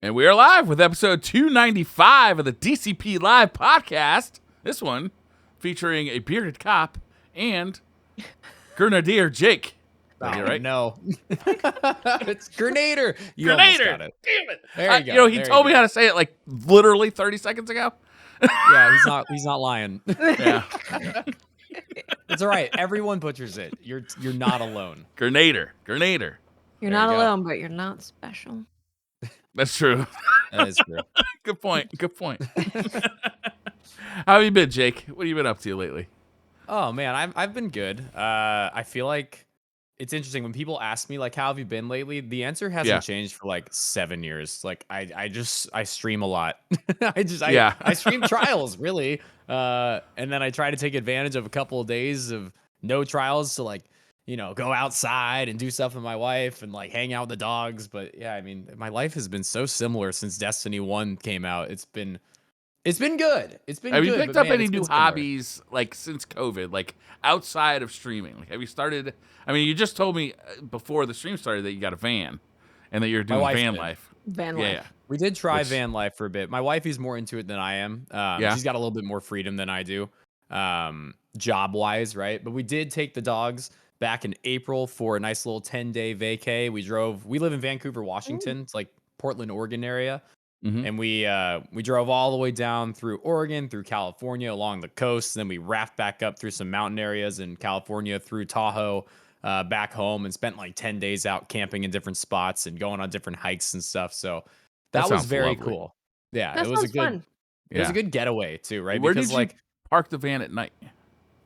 And we are live with episode 295 of the DCP Live podcast. This one featuring a bearded cop and GernaderJake. Oh, right? No. It's Gernader. You almost Gernader! got it. Damn it. There you go. He told me how to say it like literally 30 seconds ago. Yeah, he's not lying. Yeah. It's all right. Everyone butchers it. You're not alone. Gernader. You're There not you go. alone, but you're not special. That's true. That is true. Good point. How have you been, Jake? What have you been up to lately? Oh man, I've been good. I feel like it's interesting when people ask me like how have you been lately? The answer hasn't changed for like 7 years. Like I stream a lot. I stream trials really. And then I try to take advantage of a couple of days of no trials to like, go outside and do stuff with my wife and like hang out with the dogs. But yeah, I mean, my life has been so similar since Destiny 1 came out. It's been good. Have you picked up any new hobbies like since COVID, like outside of streaming? Like, have you started? I mean, you just told me before the stream started that you got a van and that you're doing van life. Van life. Yeah. We did try van life for a bit. My wife is more into it than I am. She's got a little bit more freedom than I do, job wise, right? But we did take the dogs back in April for a nice little 10-day vacay. We live in Vancouver, Washington. It's like Portland, Oregon area. Mm-hmm. And we drove all the way down through Oregon, through California, along the coast. And then we raft back up through some mountain areas in California, through Tahoe, back home, and spent like 10 days out camping in different spots and going on different hikes and stuff. So that was very cool. Yeah, That it was sounds fun. It was a good getaway too, right? Where because did you park the van at night?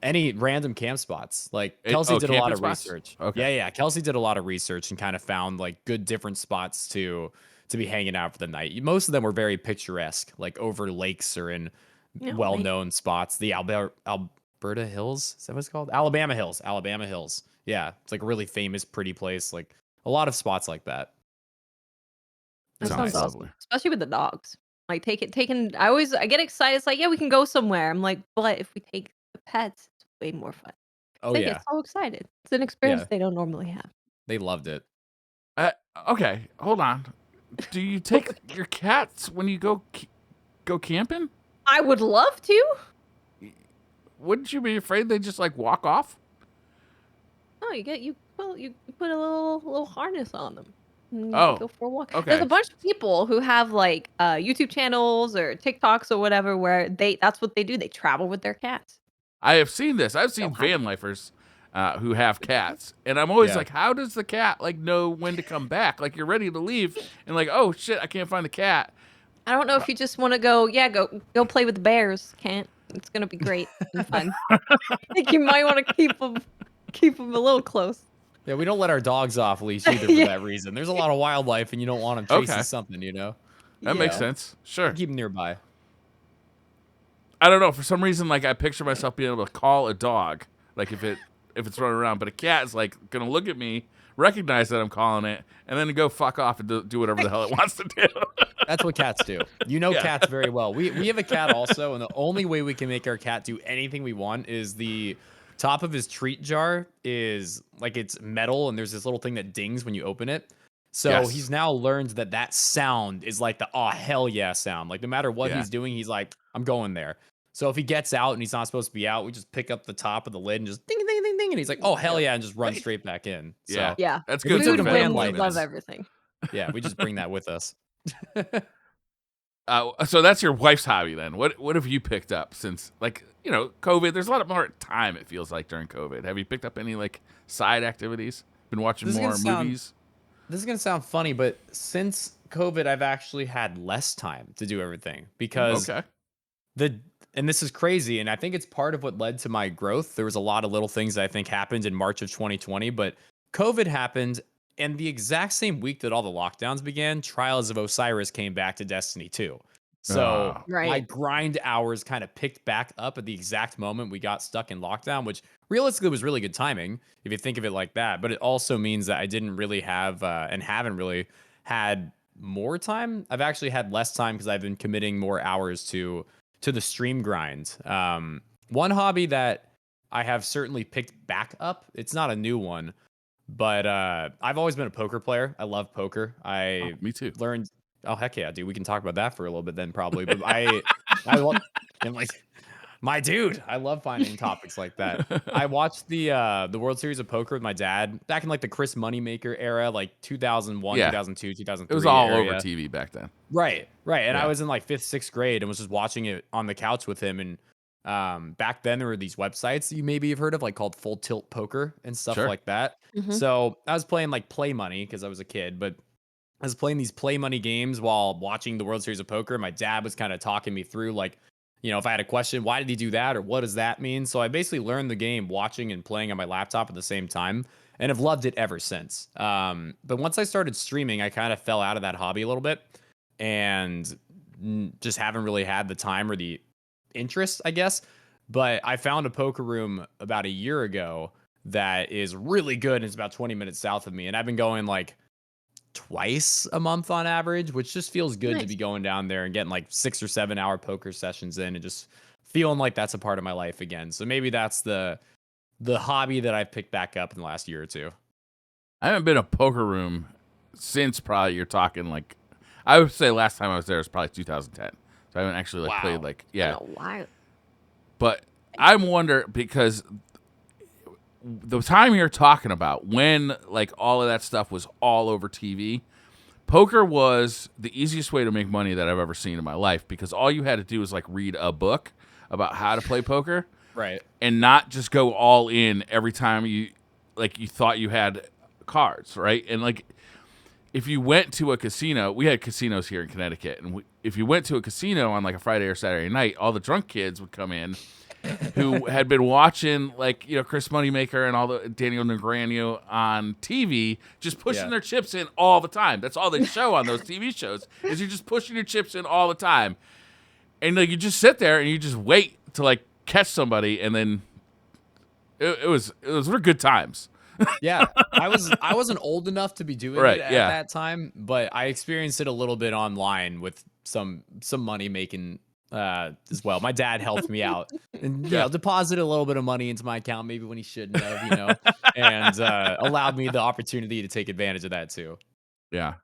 any random camp spots. Like Kelsey did a lot of research. Okay. Yeah. Kelsey did a lot of research and kind of found like good different spots to be hanging out for the night. Most of them were very picturesque, like over lakes or in well-known spots. The Alberta Hills, is that what it's called? Alabama Hills. Yeah, it's like a really famous, pretty place. Like a lot of spots like that. That Sounds sounds lovely. awesome. Especially with the dogs. Like I get excited. It's like, yeah, we can go somewhere. I'm like, but if we take the pets, it's way more fun. Oh They yeah, get so excited. It's an experience Yeah. they don't normally have. they loved it. Okay, hold on. Do you take your cats when you go camping? I would love to. Wouldn't you be afraid they just like walk off? No, you put a little harness on them. And you go for a walk. Okay. There's a bunch of people who have like YouTube channels or TikToks or whatever where that's what they do. They travel with their cats. I have seen this. I've seen van lifers who have cats, and I'm always like, how does the cat like know when to come back? Like you're ready to leave, and like, oh shit, I can't find the cat. I don't know if you just want to go play with the bears. Can't. It's gonna be great and fun. I think you might want to keep them a little close. Yeah, we don't let our dogs off leash either for that reason. There's a lot of wildlife, and you don't want them chasing something, That makes sense. Sure. Keep them nearby. I don't know. For some reason, like I picture myself being able to call a dog, like if it's running around, but a cat is like gonna look at me, recognize that I'm calling it, and then go fuck off and do whatever the hell it wants to do. That's what cats do. Cats very well. We have a cat also, and the only way we can make our cat do anything we want is the top of his treat jar is like it's metal, and there's this little thing that dings when you open it. So he's now learned that sound is like the oh hell yeah sound. Like no matter what he's doing, he's like, I'm going there. So if he gets out and he's not supposed to be out, we just pick up the top of the lid and just ding ding ding ding, and he's like, oh hell yeah, and just run straight back in. So Yeah, that's good. good. Food wins. We love everything. Yeah, we just bring that with us. So that's your wife's hobby then. What have you picked up since COVID? There's a lot more time, it feels like, during COVID. Have you picked up any like side activities? Been watching more movies? This is gonna sound funny, but since COVID, I've actually had less time to do everything because and this is crazy, and I think it's part of what led to my growth. There was a lot of little things that I think happened in March of 2020, but COVID happened. And the exact same week that all the lockdowns began, Trials of Osiris came back to Destiny 2. So my grind hours kind of picked back up at the exact moment we got stuck in lockdown, which realistically was really good timing if you think of it like that. But it also means that I didn't really have and haven't really had more time. I've actually had less time because I've been committing more hours to the stream grind. One hobby that I have certainly picked back up, it's not a new one, but I've always been a poker player. I love poker. Me too. Learned Oh heck yeah, dude. We can talk about that for a little bit then probably. But I'm like, my dude, I love finding topics like that. I watched the World Series of Poker with my dad back in like the Chris Moneymaker era, like 2001, Yeah. 2002, It 2003 was all area. over TV back then. Right. And I Yeah. was in like fifth, sixth grade and was just watching it on the couch with him. And back then there were these websites that you maybe have heard of, like called Full Tilt Poker and stuff Sure. like that. Mhm. So I was playing like Play Money because I was a kid, but I was playing these Play Money games while watching the World Series of Poker. My dad was kind of talking me through, like, if I had a question, why did he do that, or what does that mean? So I basically learned the game watching and playing on my laptop at the same time, and have loved it ever since. But once I started streaming, I kind of fell out of that hobby a little bit, and just haven't really had the time or the interest, I guess. But I found a poker room about a year ago that is really good, and it's about 20 minutes south of me, and I've been going like twice a month on average, which just feels good to Nice. be going down there and getting like 6 or 7 hour poker sessions in and just feeling like that's a part of my life again. So maybe that's the hobby that I've picked back up in the last year or two. I haven't been a poker room since probably you're talking like, I would say last time I was there was probably 2010. So I haven't actually like played like, yeah. Been a while. But I'm wondering because the time you're talking about when like all of that stuff was all over TV, poker was the easiest way to make money that I've ever seen in my life because all you had to do was like read a book about how to play poker, Right. and not just go all in every time you thought you had cards, right? And like if you went to a casino, we had casinos here in Connecticut, and if you went to a casino on like a Friday or Saturday night, all the drunk kids would come in who had been watching like Chris Moneymaker and all the Daniel Negreanu on TV, just pushing their chips in all the time. That's all they show on those TV shows is you're just pushing your chips in all the time, and like you just sit there and you just wait to like catch somebody, and then it was good times. Yeah, I wasn't old enough to be doing it at that time, but I experienced it a little bit online with some money making as well. My dad helped me out and deposited a little bit of money into my account, maybe when he shouldn't have, and allowed me the opportunity to take advantage of that too. Yeah,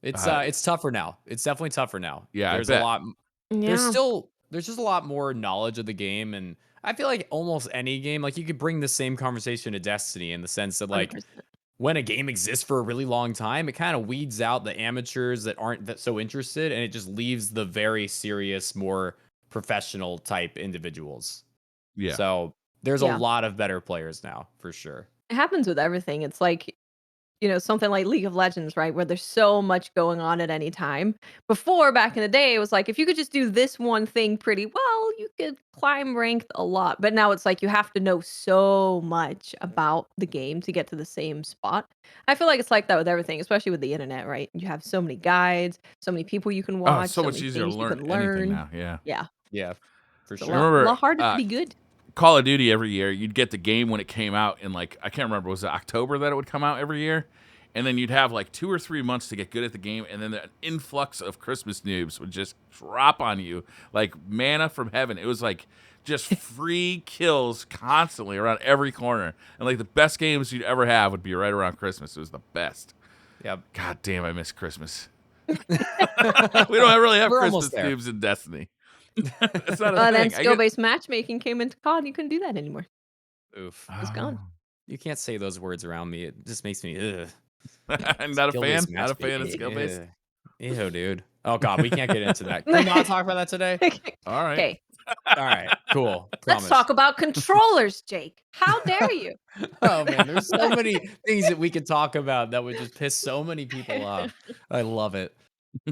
it's tougher now. It's definitely tougher now. Yeah, there's I bet. a lot. Yeah. There's just a lot more knowledge of the game, and I feel like almost any game, like you could bring the same conversation to Destiny in the sense that like 100%. when a game exists for a really long time, it kind of weeds out the amateurs that aren't that so interested, and it just leaves the very serious, more professional type individuals. Yeah. So there's a lot of better players now, for sure. It happens with everything. It's like, something like League of Legends, right? Where there's so much going on at any time. Before, back in the day, it was like, if you could just do this one thing pretty well, you could climb ranked a lot. But now it's like you have to know so much about the game to get to the same spot. I feel like it's like that with everything, especially with the internet, right? You have so many guides, so many people you can watch, so much many easier to things you learn can anything learn. now. Yeah. Yeah. Yeah, for It's sure. a Remember, lot harder to be good. Call of Duty every year, you'd get the game when it came out in like, I can't remember, was it October that it would come out every year? And then you'd have like 2 or 3 months to get good at the game, and then an influx of Christmas noobs would just drop on you like manna from heaven. It was like just free kills constantly around every corner. And like the best games you'd ever have would be right around Christmas. It was the best. Yep. God damn, I miss Christmas. We don't really have We're Christmas almost there. noobs in Destiny. That's not a thing. Then skill-based matchmaking came into COD. You couldn't do that anymore. Oof. It's gone. You can't say those words around me. It just makes me ugh. Not a fan. Skill-based Not a fan of matchmaking. skill based. Ew, dude. Oh god, we can't get into that. Can we not talk about that today? All right. Okay. All right, cool. Let's talk about controllers, Jake. How dare you? Oh man, there's so many things that we could talk about that would just piss so many people off. I love it.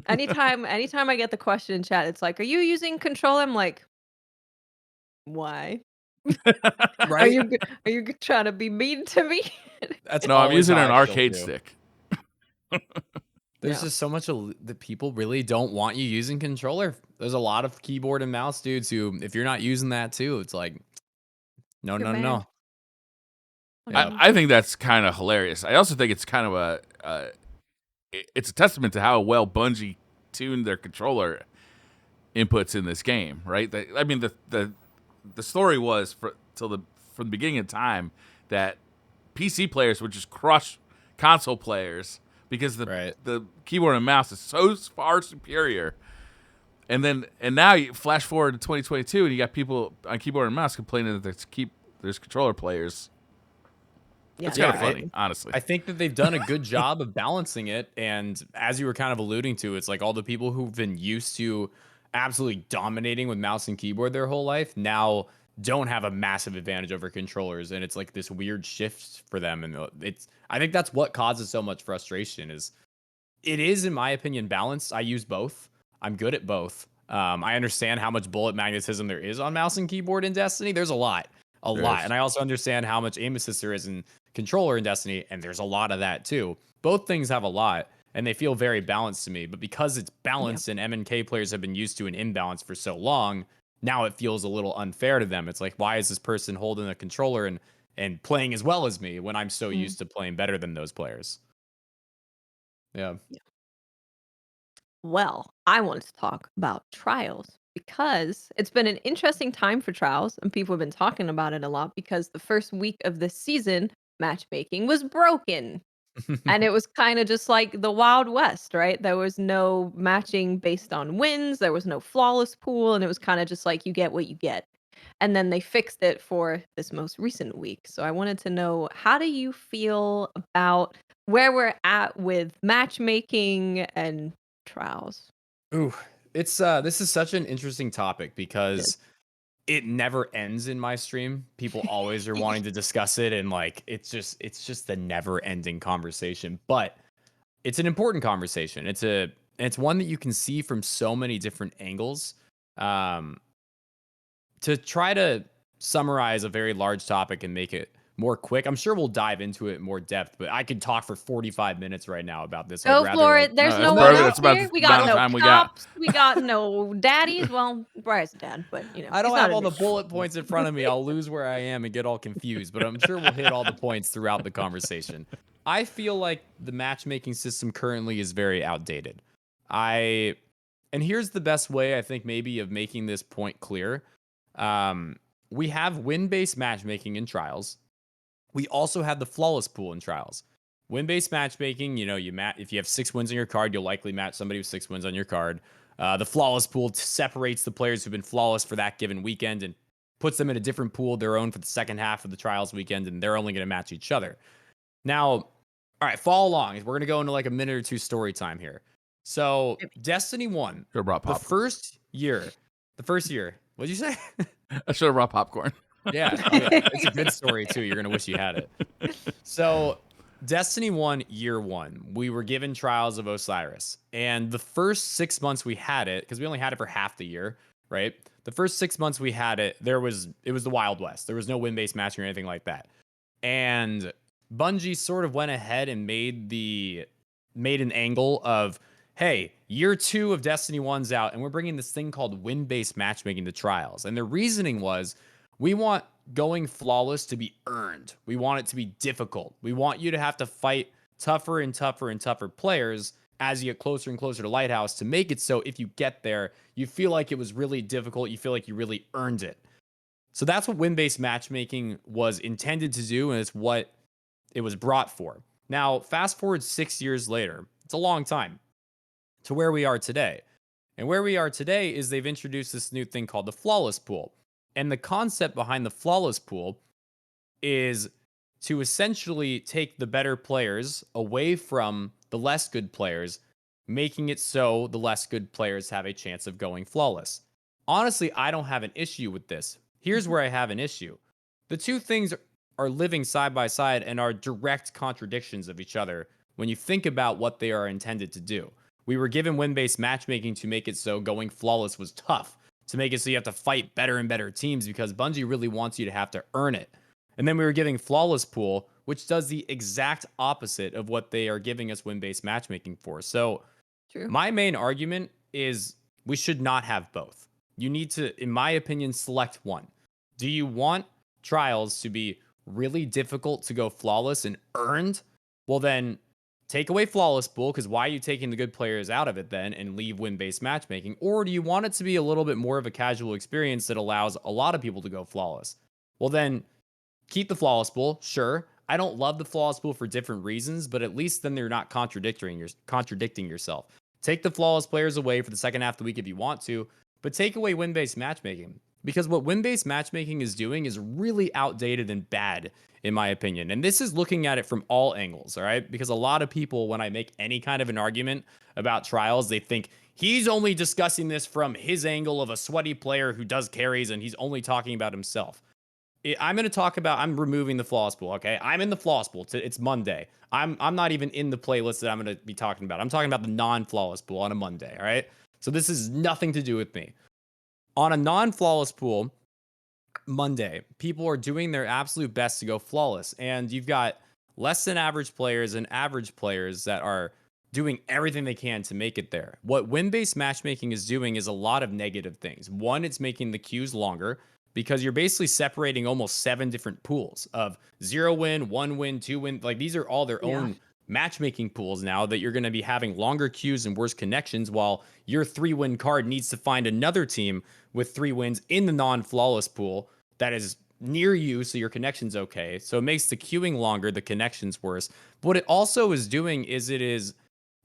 Anytime I get the question in chat, it's like, "Are you using controller?" I'm like, "Why? Right? Are you trying to be mean to me?" That's No, I'm always using how an I feel, arcade too. stick. There's Yeah. just so much that people really don't want you using controller. There's a lot of keyboard and mouse dudes who, if you're not using that too, it's like, no, You're no, banned. no. Yeah. I think that's kind of hilarious. I also think it's kind of it's a testament to how well Bungie tuned their controller inputs in this game, right? I mean, the story was from the beginning of time that PC players would just crush console players because the keyboard and mouse is so far superior. And now you flash forward to 2022, and you got people on keyboard and mouse complaining that there's controller players. Yeah, It's kind of funny, honestly. I think that they've done a good job of balancing it. And as you were kind of alluding to, it's like all the people who've been used to absolutely dominating with mouse and keyboard their whole life now don't have a massive advantage over controllers. And it's like this weird shift for them. And I think that's what causes so much frustration. It is, in my opinion, balanced. I use both. I'm good at both. I understand how much bullet magnetism there is on mouse and keyboard in Destiny. There's a lot. And I also understand how much aim assist there is in controller in Destiny, and there's a lot of that too. Both things have a lot, and they feel very balanced to me. But because it's balanced and MNK players have been used to an imbalance for so long, now it feels a little unfair to them. It's like, why is this person holding a controller and playing as well as me when I'm so used to playing better than those players? Yeah. Well, I wanted to talk about Trials because it's been an interesting time for Trials, and people have been talking about it a lot because the first week of this season, matchmaking was broken. And it was kind of just like the Wild West, right? There was no matching based on wins, there was no flawless pool, and it was kind of just like you get what you get. And then they fixed it for this most recent week. So I wanted to know, how do you feel about where we're at with matchmaking and Trials? Ooh, it's this is such an interesting topic Good. because it never ends in my stream. People always are wanting to discuss it, and like it's just the never ending conversation. But it's an important conversation. It's one that you can see from so many different angles. Um, to try to summarize a very large topic and make it more quick, I'm sure we'll dive into it in more depth, but I could talk for 45 minutes right now about this. I'd Go rather for like it. There's No, no that's one perfect. else That's about here. the We amount got of no time we got. cops. We got no daddies. Well, Briar's a dad, but I he's don't not have in all the it. bullet points in front of me. I'll lose where I am and get all confused, but I'm sure we'll hit all the points throughout the conversation. I feel like the matchmaking system currently is very outdated. And here's the best way I think maybe of making this point clear. Um, we have win-based matchmaking in Trials. We also have the flawless pool in Trials. Win-based matchmaking, if you have 6 wins on your card, you'll likely match somebody with 6 wins on your card. The flawless pool separates the players who've been flawless for that given weekend and puts them in a different pool of their own for the second half of the Trials weekend, and they're only going to match each other. Now, all right, follow along. We're going to go into like a minute or two story time here. So, Destiny 1, Should have brought the popcorn. first year, what'd you say? I should have brought popcorn. Yeah. Oh, yeah. It's a good story, too. You're going to wish you had it. So, Destiny 1, year 1, we were given Trials of Osiris. And the first 6 months we had it, because we only had it for half the year, right? The first 6 months we had it, it was the Wild West. There was no win-based matching or anything like that. And Bungie sort of went ahead and made an angle of, hey, year 2 of Destiny 1's out, and we're bringing this thing called win-based matchmaking to Trials. And their reasoning was, we want going flawless to be earned. We want it to be difficult. We want you to have to fight tougher and tougher and tougher players as you get closer and closer to Lighthouse to make it so if you get there, you feel like it was really difficult. You feel like you really earned it. So that's what win-based matchmaking was intended to do, and it's what it was brought for. Now, fast forward 6 years later, it's a long time, to where we are today. And where we are today is they've introduced this new thing called the flawless pool. And the concept behind the flawless pool is to essentially take the better players away from the less good players, making it so the less good players have a chance of going flawless. Honestly, I don't have an issue with this. Here's where I have an issue. The two things are living side by side and are direct contradictions of each other when you think about what they are intended to do. We were given win-based matchmaking to make it so going flawless was tough, to make it so you have to fight better and better teams because Bungie really wants you to have to earn it. And then we were giving flawless pool, which does the exact opposite of what they are giving us win-based matchmaking for. So True. my main argument is we should not have both. You need to, in my opinion, select one. Do you want Trials to be really difficult to go flawless and earned? Well, then take away flawless pool, because why are you taking the good players out of it then and leave win-based matchmaking? Or do you want it to be a little bit more of a casual experience that allows a lot of people to go flawless? Well, then keep the flawless pool, sure. I don't love the flawless pool for different reasons, but at least then they're not contradicting yourself. Take the flawless players away for the second half of the week if you want to, but take away win-based matchmaking. Because what win-based matchmaking is doing is really outdated and bad, in my opinion. And this is looking at it from all angles, all right? Because a lot of people, when I make any kind of an argument about trials, they think he's only discussing this from his angle of a sweaty player who does carries and he's only talking about himself. I'm going to talk about, I'm removing the flawless pool, okay? I'm in the flawless pool. It's Monday. I'm not even in the playlist that I'm going to be talking about. I'm talking about the non-flawless pool on a Monday, all right? So this is nothing to do with me. On a non-flawless pool, Monday, people are doing their absolute best to go flawless. And you've got less than average players and average players that are doing everything they can to make it there. What win-based matchmaking is doing is a lot of negative things. One, it's making the queues longer because you're basically separating almost 7 different pools of 0 win, 1 win, 2 win. Like these are all their own matchmaking pools now that you're going to be having longer queues and worse connections while your 3-win card needs to find another team with 3 wins in the non-flawless pool that is near you so your connection's okay. So it makes the queuing longer, the connection's worse. But what it also is doing is it is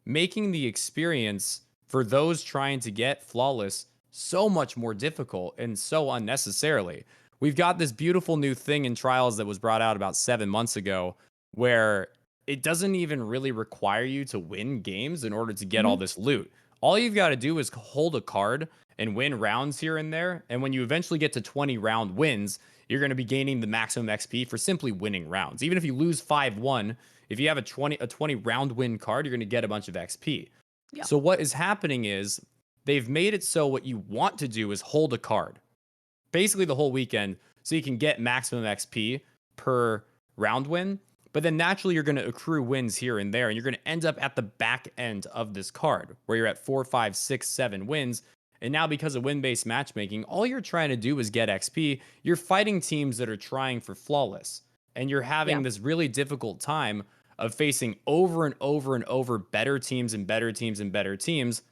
making the experience for those trying to get flawless so much more difficult and so unnecessarily. We've got this beautiful new thing in trials that was brought out about 7 months ago where it doesn't even really require you to win games in order to get all this loot. All you've got to do is hold a card and win rounds here and there. And when you eventually get to 20 round wins, you're going to be gaining the maximum XP for simply winning rounds. Even if you lose 5-1, if you have a 20 round win card, you're going to get a bunch of XP. Yeah. So what is happening is they've made it so what you want to do is hold a card basically the whole weekend so you can get maximum XP per round win. But then naturally you're going to accrue wins here and there, and you're going to end up at the back end of this card where you're at 4, 5, 6, 7 wins. And now because of win-based matchmaking, all you're trying to do is get XP. You're fighting teams that are trying for flawless. And you're having this really difficult time of facing over and over and over better teams and better teams and better teams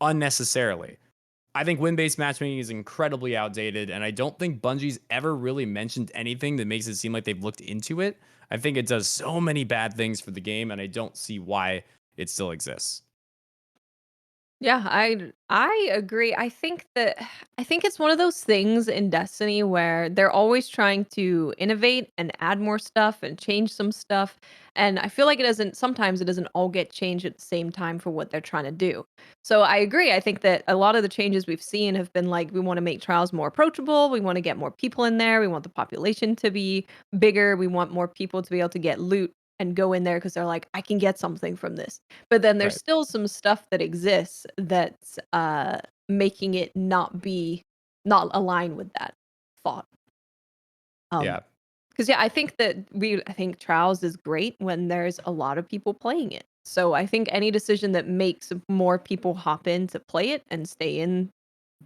unnecessarily. I think win-based matchmaking is incredibly outdated, and I don't think Bungie's ever really mentioned anything that makes it seem like they've looked into it. I think it does so many bad things for the game, and I don't see why it still exists. Yeah, I agree. I think it's one of those things in Destiny where they're always trying to innovate and add more stuff and change some stuff. And I feel like sometimes it doesn't all get changed at the same time for what they're trying to do. So I agree. I think that a lot of the changes we've seen have been like we want to make trials more approachable, we want to get more people in there, we want the population to be bigger, we want more people to be able to get loot and go in there because they're like, I can get something from this. But then there's still some stuff that exists that's making it not align with that thought. Yeah. Because I think Trials is great when there's a lot of people playing it. So I think any decision that makes more people hop in to play it and stay in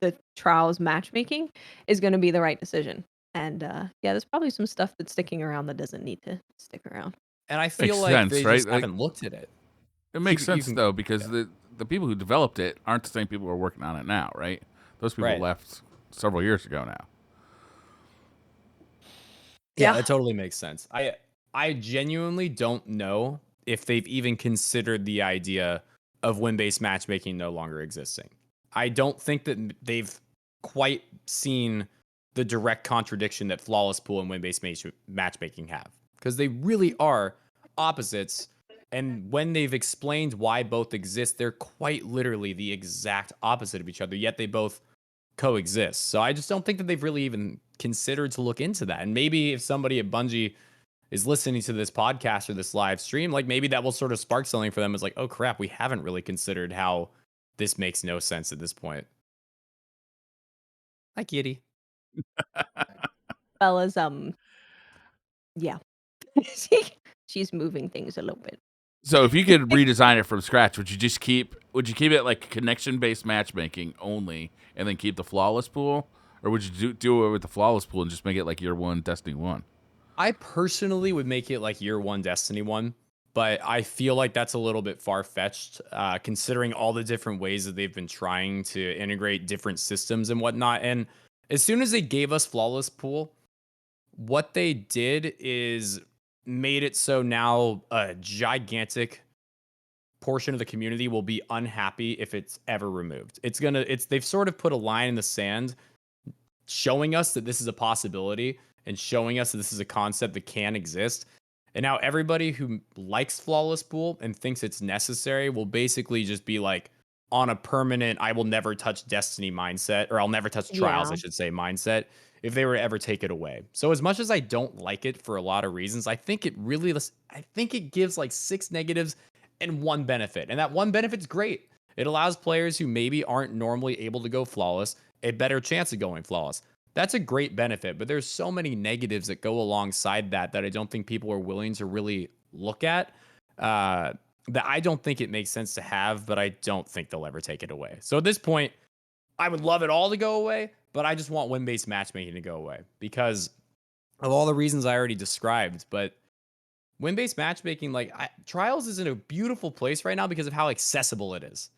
the Trials matchmaking is going to be the right decision. And there's probably some stuff that's sticking around that doesn't need to stick around. And I feel like they just haven't looked at it. It makes sense though, because the people who developed it aren't the same people who are working on it now, right? Those people left several years ago now. Yeah, that totally makes sense. I genuinely don't know if they've even considered the idea of win-based matchmaking no longer existing. I don't think that they've quite seen the direct contradiction that flawless pool and win-based matchmaking have, because they really are opposites. And when they've explained why both exist, they're quite literally the exact opposite of each other, yet they both coexist. So I just don't think that they've really even considered to look into that. And maybe if somebody at Bungie is listening to this podcast or this live stream, like maybe that will sort of spark something for them. It's like, oh crap, we haven't really considered how this makes no sense at this point. Hi, kitty. Bella's yeah. She's moving things a little bit. So if you could redesign it from scratch, would you keep it like connection-based matchmaking only and then keep the flawless pool? Or would you do it with the flawless pool and just make it like year 1 Destiny 1? I personally would make it like year 1 Destiny 1, but I feel like that's a little bit far-fetched considering all the different ways that they've been trying to integrate different systems and whatnot. And as soon as they gave us flawless pool, what they did is made it so now a gigantic portion of the community will be unhappy if it's ever removed. They've sort of put a line in the sand showing us that this is a possibility and showing us that this is a concept that can exist. And now everybody who likes flawless pool and thinks it's necessary will basically just be like on a permanent I will never touch Destiny mindset, or I'll never touch Trials, I Yeah. should say, mindset, if they were to ever take it away. So as much as I don't like it for a lot of reasons, I think it gives like 6 negatives and 1 benefit. And that 1 benefit's great. It allows players who maybe aren't normally able to go flawless a better chance of going flawless. That's a great benefit, but there's so many negatives that go alongside that I don't think people are willing to really look at. That I don't think it makes sense to have, but I don't think they'll ever take it away. So at this point, I would love it all to go away, but I just want win-based matchmaking to go away because of all the reasons I already described. But win-based matchmaking, Trials is in a beautiful place right now because of how accessible it is.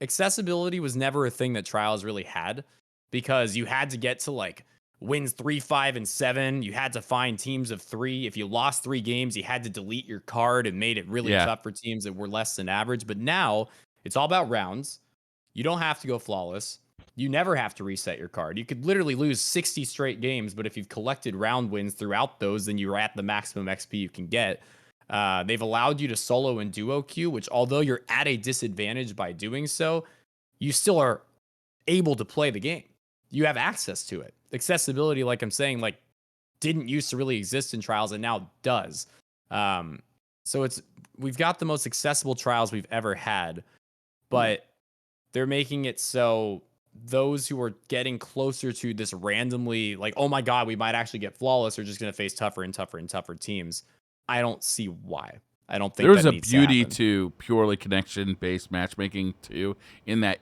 Accessibility was never a thing that Trials really had because you had to get to like wins 3, 5, and 7. You had to find teams of 3. If you lost 3 games, you had to delete your card and made it really tough for teams that were less than average. But now it's all about rounds. You don't have to go flawless. You never have to reset your card. You could literally lose 60 straight games, but if you've collected round wins throughout those, then you're at the maximum XP you can get. They've allowed you to solo and duo queue, which although you're at a disadvantage by doing so, you still are able to play the game. You have access to it. Accessibility, like I'm saying, didn't used to really exist in Trials and now does. So we've got the most accessible Trials we've ever had, but they're making it so those who are getting closer to this randomly, like, oh my God, we might actually get flawless, are just going to face tougher and tougher and tougher teams. I don't see why. I don't think there's that a needs beauty to to purely connection-based matchmaking too, in that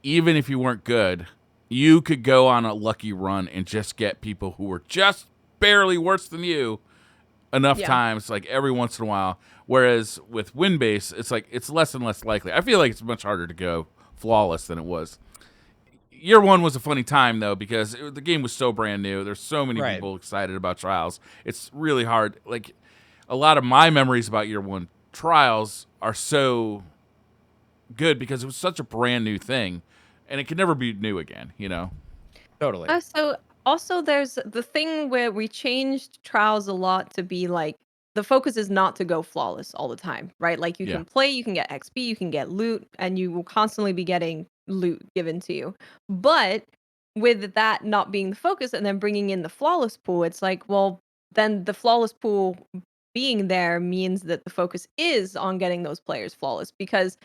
even if you weren't good, you could go on a lucky run and just get people who were just barely worse than you enough times, like every once in a while. Whereas with win-based, it's like it's less and less likely. I feel like it's much harder to go flawless than it was. Year 1 was a funny time though because the game was so brand new. There's so many people excited about Trials. It's really hard. Like a lot of my memories about Year 1 Trials are so good because it was such a brand new thing, and it could never be new again. Totally. So also there's the thing where we changed Trials a lot to be like the focus is not to go flawless all the time, right? Like you Yeah. can play, you can get XP, you can get loot, and you will constantly be getting loot given to you. But with that not being the focus and then bringing in the flawless pool, it's like, well, then the flawless pool being there means that the focus is on getting those players flawless because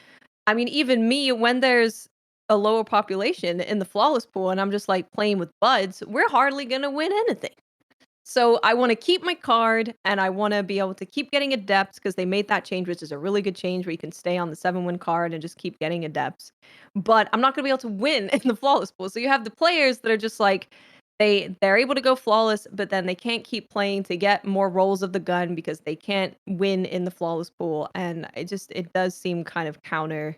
I mean, even me, when there's a lower population in the flawless pool and I'm just like playing with buds, we're hardly gonna win anything. So I want to keep my card and I want to be able to keep getting adepts because they made that change, which is a really good change where you can stay on the 7-win card and just keep getting adepts. But I'm not gonna be able to win in the flawless pool. So you have the players that are just like they're able to go flawless, but then they can't keep playing to get more rolls of the gun because they can't win in the flawless pool. And it does seem kind of counterproductive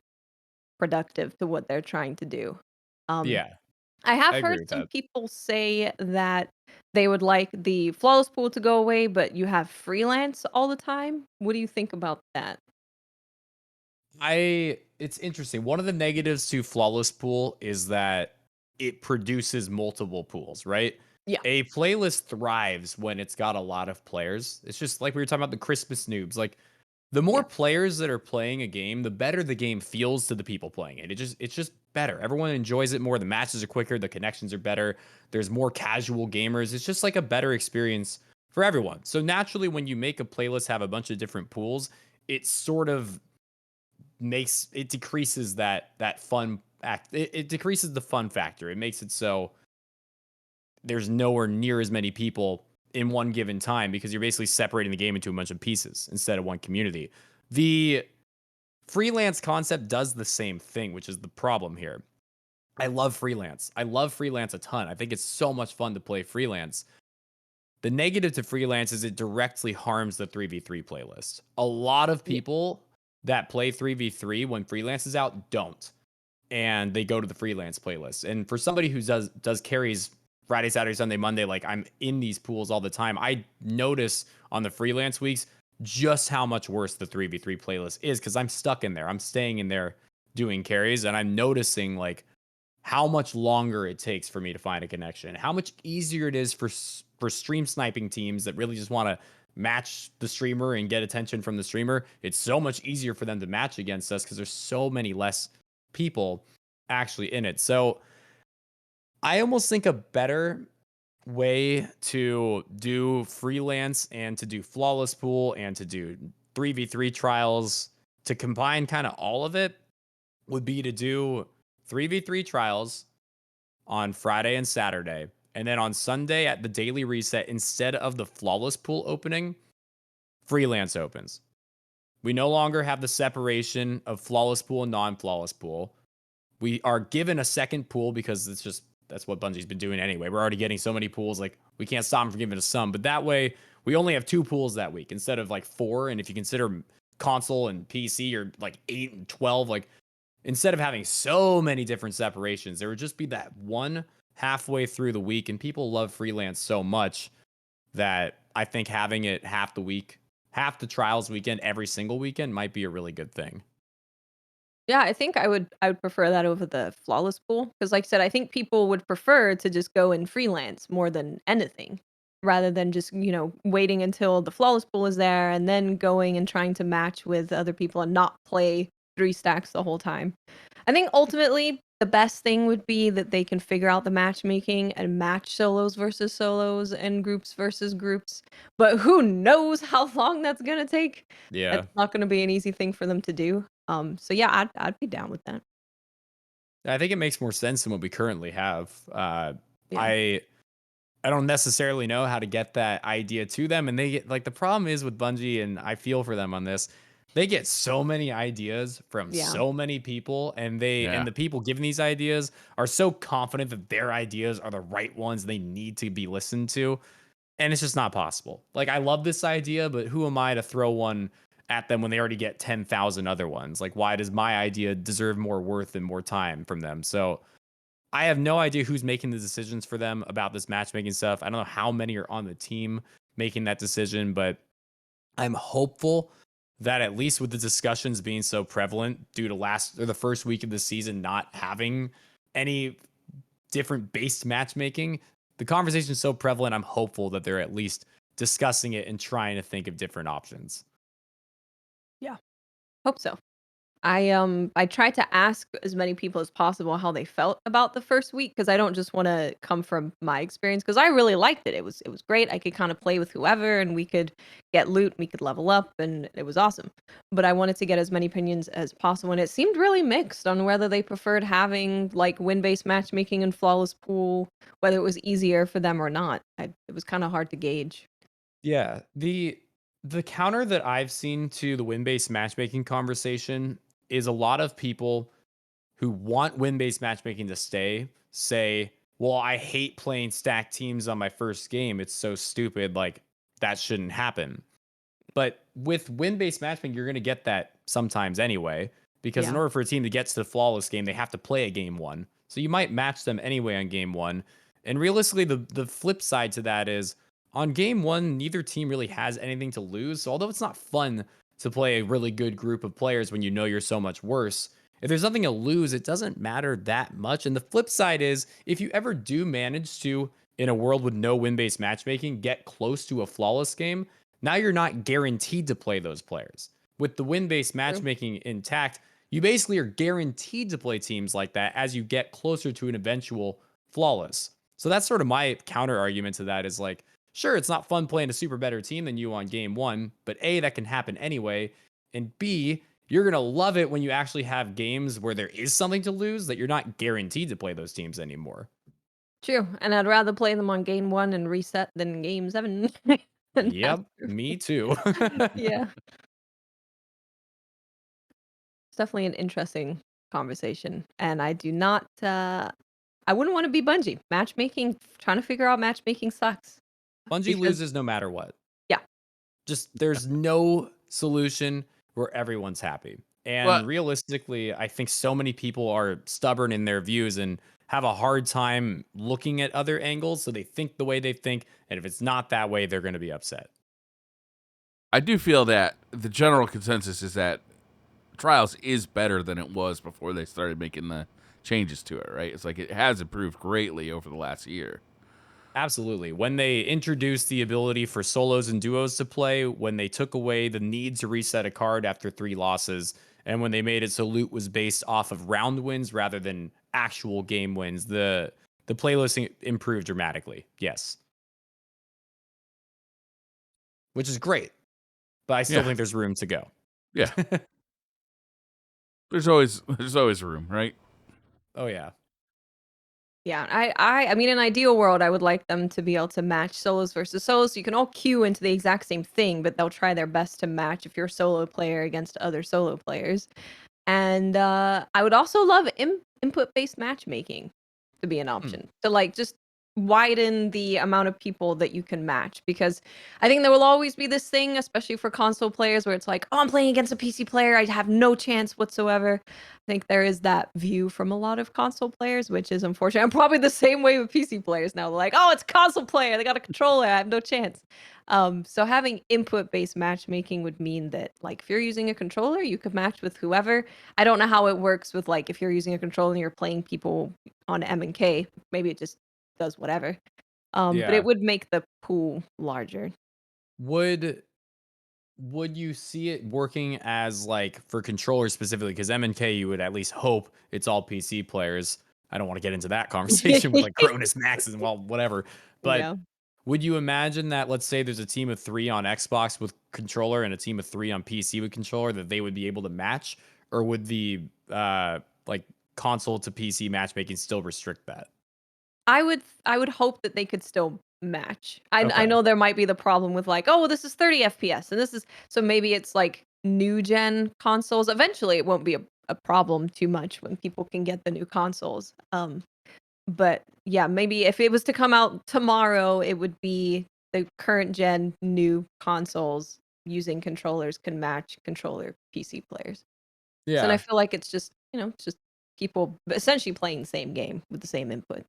to what they're trying to do. Um, Yeah, I have I agree heard with some that. people say that they would like the flawless pool to go away, but you have freelance all the time. What do you think about that? It's interesting. One of the negatives to flawless pool is that it produces multiple pools, right? Yeah. A playlist thrives when it's got a lot of players. It's just like we were talking about the Christmas noobs. Like the more Yeah. players that are playing a game, the better the game feels to the people playing it. It's just better. Everyone enjoys it more. The matches are quicker, the connections are better. There's more casual gamers. It's just like a better experience for everyone. So naturally when you make a playlist have a bunch of different pools, it sort of decreases that fun act. It decreases the fun factor. It makes it so there's nowhere near as many people in one given time because you're basically separating the game into a bunch of pieces instead of one community. The freelance concept does the same thing, which is the problem here. I love freelance. I love freelance a ton. I think it's so much fun to play freelance. The negative to freelance is it directly harms the 3v3 playlist. A lot of Yeah. people that play 3v3 when freelance is out don't. And they go to the freelance playlist. And for somebody who does carries Friday, Saturday, Sunday, Monday, like I'm in these pools all the time, I notice on the freelance weeks just how much worse the 3v3 playlist is, because I'm stuck in there. I'm staying in there doing carries, and I'm noticing like how much longer it takes for me to find a connection, how much easier it is for stream sniping teams that really just want to match the streamer and get attention from the streamer. It's so much easier for them to match against us because there's so many less people actually in it. So I almost think a better way to do freelance and to do flawless pool and to do 3v3 trials, to combine kind of all of it, would be to do 3v3 trials on Friday and Saturday. And then on Sunday at the daily reset, instead of the flawless pool opening, freelance opens. We no longer have the separation of flawless pool and non-flawless pool. We are given a second pool because that's what Bungie's been doing anyway. We're already getting so many pools, like we can't stop them from giving us some. But that way, we only have 2 pools that week instead of like 4. And if you consider console and PC, or like 8 and 12, like instead of having so many different separations, there would just be that one halfway through the week. And people love freelance so much that I think having it half the week, half the trials weekend, every single weekend might be a really good thing. Yeah, I think I would prefer that over the flawless pool because, like I said, I think people would prefer to just go in freelance more than anything, rather than just, waiting until the flawless pool is there and then going and trying to match with other people and not play 3 stacks the whole time. I think ultimately the best thing would be that they can figure out the matchmaking and match solos versus solos and groups versus groups. But who knows how long that's gonna take? Yeah. It's not gonna be an easy thing for them to do. So yeah, I'd be down with that. I think it makes more sense than what we currently have. Yeah. I I don't necessarily know how to get that idea to them, and they get like, the problem is with Bungie, and I feel for them on this. They get so many ideas from Yeah. so many people, and Yeah. the people giving these ideas are so confident that their ideas are the right ones they need to be listened to, and it's just not possible. Like, I love this idea, but who am I to throw one at them when they already get 10,000 other ones? Like, why does my idea deserve more worth and more time from them? So I have no idea who's making the decisions for them about this matchmaking stuff. I don't know how many are on the team making that decision, but I'm hopeful that at least with the discussions being so prevalent due to the first week of the season not having any different based matchmaking, the conversation is so prevalent. I'm hopeful that they're at least discussing it and trying to think of different options. Yeah. Hope so. I tried to ask as many people as possible how they felt about the first week because I don't just want to come from my experience because I really liked it. It was great. I could kind of play with whoever and we could get loot, we could level up, and it was awesome. But I wanted to get as many opinions as possible, and it seemed really mixed on whether they preferred having like win-based matchmaking and flawless pool, whether it was easier for them or not. It was kind of hard to gauge. Yeah, the counter that I've seen to the win-based matchmaking conversation is a lot of people who want win-based matchmaking to stay say, "Well, I hate playing stacked teams on my first game. It's so stupid. Like that shouldn't happen." But with win-based matchmaking, you're going to get that sometimes anyway, because in Yeah. order for a team to get to the flawless game, they have to play a game 1. So you might match them anyway on game 1. And realistically, the flip side to that is on game 1, neither team really has anything to lose. So although it's not fun to play a really good group of players when you know you're so much worse, if there's nothing to lose, it doesn't matter that much. And the flip side is if you ever do manage to, in a world with no win-based matchmaking, get close to a flawless game, now you're not guaranteed to play those players. With the win-based True. matchmaking intact, you basically are guaranteed to play teams like that as you get closer to an eventual flawless. So that's sort of my counter argument to that is like, sure, it's not fun playing a super better team than you on game 1, but A, that can happen anyway. And B, you're going to love it when you actually have games where there is something to lose that you're not guaranteed to play those teams anymore. True. And I'd rather play them on game 1 and reset than game 7 and have Yep, to. me too. Yeah. It's definitely an interesting conversation, and I do not, I wouldn't wanna be Bungie. Matchmaking trying to figure out matchmaking sucks Bungie because loses no matter what. yeah, Just there's no solution where everyone's happy. Well, And realistically, I think so many people are stubborn in their views and have a hard time looking at other angles. So they think the way they think. And if it's not that way, they're going to be upset. I do feel that the general consensus is that Trials is better than it was before they started making the changes to it, right? It's like it has improved greatly over the last year. Absolutely. When they introduced the ability for solos and duos to play, when they took away the need to reset a card after 3 losses, and when they made it so loot was based off of round wins rather than actual game wins, the playlisting improved dramatically. Yes. Which is great. But I still Yeah. think there's room to go. Yeah. There's always room, right? Oh yeah. Yeah, I mean, in an ideal world, I would like them to be able to match solos versus solos. So you can all queue into the exact same thing, but they'll try their best to match if you're a solo player against other solo players. And I would also love input-based matchmaking to be an option to like just widen the amount of people that you can match, because I think there will always be this thing, especially for console players, where it's like, oh, I'm playing against a PC player, I have no chance whatsoever. I think there is that view from a lot of console players, which is unfortunate. I'm probably the same way with PC players now. They're like, oh, it's a console player, they got a controller, I have no chance. So having input-based matchmaking would mean that, like, if you're using a controller, you could match with whoever. I don't know how it works with, like, if you're using a controller and you're playing people on M and K, maybe it just does whatever. But Yeah. it would make the pool larger. Would you see it working as like for controllers specifically? Because MNK, you would at least hope it's all PC players. I don't want to get into that conversation with like Cronus Maxes and well, whatever. But Yeah. would you imagine that, let's say there's a team of 3 on Xbox with controller and a team of 3 on PC with controller, that they would be able to match? Or would the like console to PC matchmaking still restrict that? I would hope that they could still match. I Okay. know there might be the problem with like, oh, well, this is 30 FPS and this is, so maybe it's like new gen consoles. Eventually it won't be a problem too much when people can get the new consoles. But yeah, maybe if it was to come out tomorrow, it would be the current gen new consoles using controllers can match controller PC players. So and I Yeah. feel like it's just, it's just people essentially playing the same game with the same input.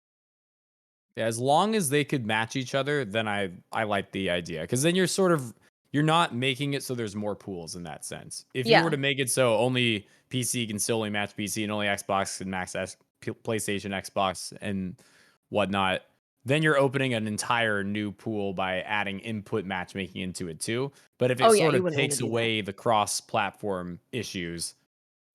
Yeah, as long as they could match each other, then I like the idea, because then you're not making it so there's more pools in that sense. If you were Yeah. to make it so only PC can still only match PC and only Xbox can PlayStation, Xbox, and whatnot, then you're opening an entire new pool by adding input matchmaking into it too. But if it Oh yeah, sort you of wouldn't want to takes do that. away the cross-platform issues,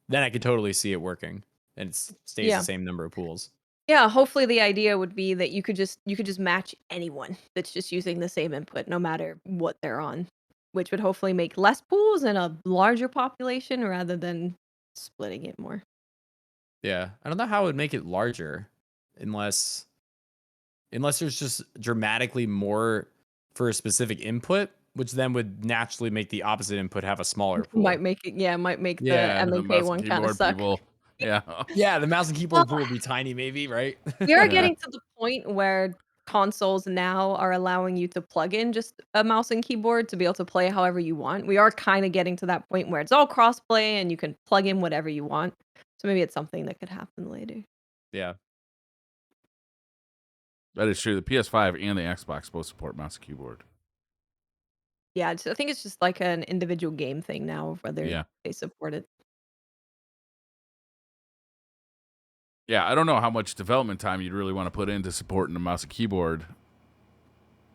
then I could totally see it working and it stays the Yeah. same number of pools. Yeah, hopefully the idea would be that you could just match anyone that's just using the same input no matter what they're on, which would hopefully make less pools and a larger population rather than splitting it more. Yeah, I don't know how it would make it larger unless there's just dramatically more for a specific input, which then would naturally make the opposite input have a smaller Might pool. make it yeah, might make the Yeah. The M&K mouse and one kinda keyboard suck. people. Yeah. Yeah, the mouse and Well, keyboard pool would be tiny maybe, right? we are Yeah. getting to the point where consoles now are allowing you to plug in just a mouse and keyboard to be able to play however you want. We are kinda getting to that point where it's all crossplay and you can plug in whatever you want. So maybe it's something that could happen later. Yeah. That is true. The PS5 and the Xbox both support mouse and keyboard. Yeah, I think it's just like an individual game thing now of whether Yeah. they support it. Yeah, I don't know how much development time you'd really want to put into supporting a mouse and keyboard,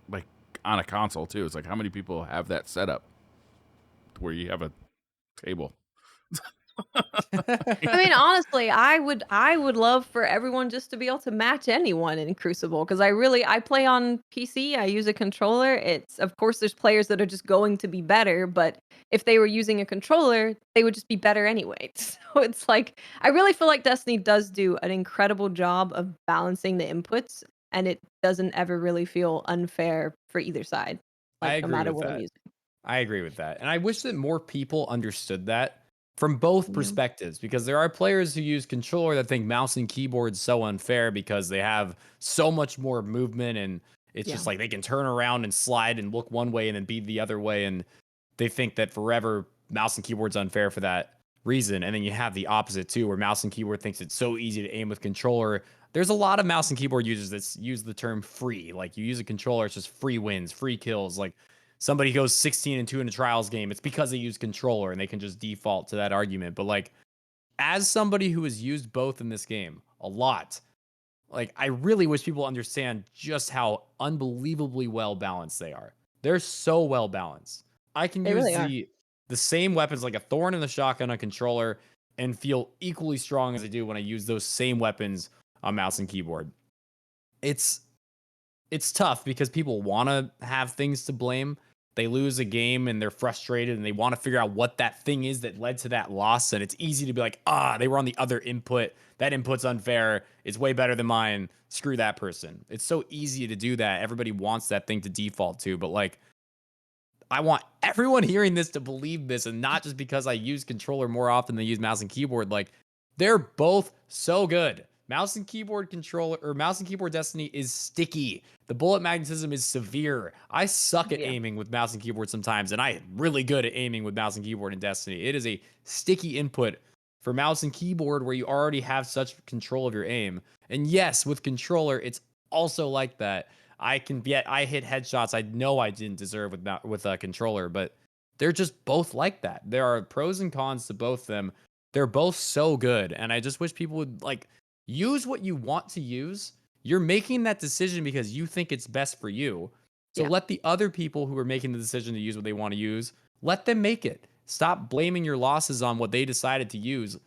like on a console too. It's like how many people have that setup where you have a table? I mean, honestly, I would love for everyone just to be able to match anyone in Crucible because I play on PC. I use a controller. It's of course there's players that are just going to be better, but if they were using a controller, they would just be better anyway. So it's like I really feel like Destiny does do an incredible job of balancing the inputs, and it doesn't ever really feel unfair for either side, I like no agree matter with what I'm that. using. I agree with that. And I wish that more people understood that from both Yeah. perspectives, because there are players who use controller that think mouse and keyboard is so unfair because they have so much more movement and it's Yeah. just like they can turn around and slide and look one way and then be the other way. And they think that forever mouse and keyboard's unfair for that reason. And then you have the opposite too, where mouse and keyboard thinks it's so easy to aim with controller. There's a lot of mouse and keyboard users that use the term free. Like you use a controller, it's just free wins, free kills. Like somebody goes 16-2 in a trials game, it's because they use controller, and they can just default to that argument. But like, as somebody who has used both in this game a lot, like, I really wish people understand just how unbelievably well balanced they are. They're so well balanced. I can They use really are. the same weapons, like a thorn and the shotgun on controller, and feel equally strong as I do when I use those same weapons on mouse and keyboard. It's tough because people want to have things to blame. They lose a game and they're frustrated and they want to figure out what that thing is that led to that loss. And it's easy to be like, they were on the other input. That input's unfair. It's way better than mine. Screw that person. It's so easy to do that. Everybody wants that thing to default to. But like, I want everyone hearing this to believe this, and not just because I use controller more often than I use mouse and keyboard. Like, they're both so good. Mouse and keyboard controller, or mouse and keyboard Destiny, is sticky. The bullet magnetism is severe. I suck at aiming with mouse and keyboard sometimes, and I am really good at aiming with mouse and keyboard in Destiny. It is a sticky input for mouse and keyboard where you already have such control of your aim. And yes, with controller, it's also like that. I hit headshots I know I didn't deserve with a controller, but they're just both like that. There are pros and cons to both of them. They're both so good, and I just wish people would like use what you want to use. You're making that decision because you think it's best for you. So let the other people who are making the decision to use what they want to use, let them make it. Stop blaming your losses on what they decided to use.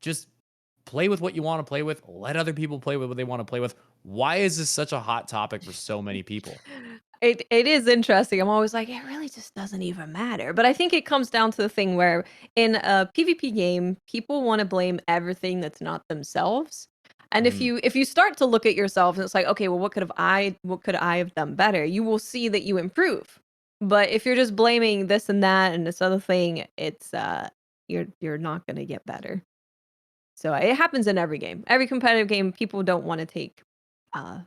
Just play with what you want to play with. Let other people play with what they want to play with. Why is this such a hot topic for so many people? It is interesting. I'm always like, it really just doesn't even matter. But I think it comes down to the thing where in a PvP game, people want to blame everything that's not themselves. And if you start to look at yourself and it's like, okay, well, what could I have done better? You will see that you improve. But if you're just blaming this and that and this other thing, it's you're not gonna get better. So it happens in every game. Every competitive game, people don't want to take uh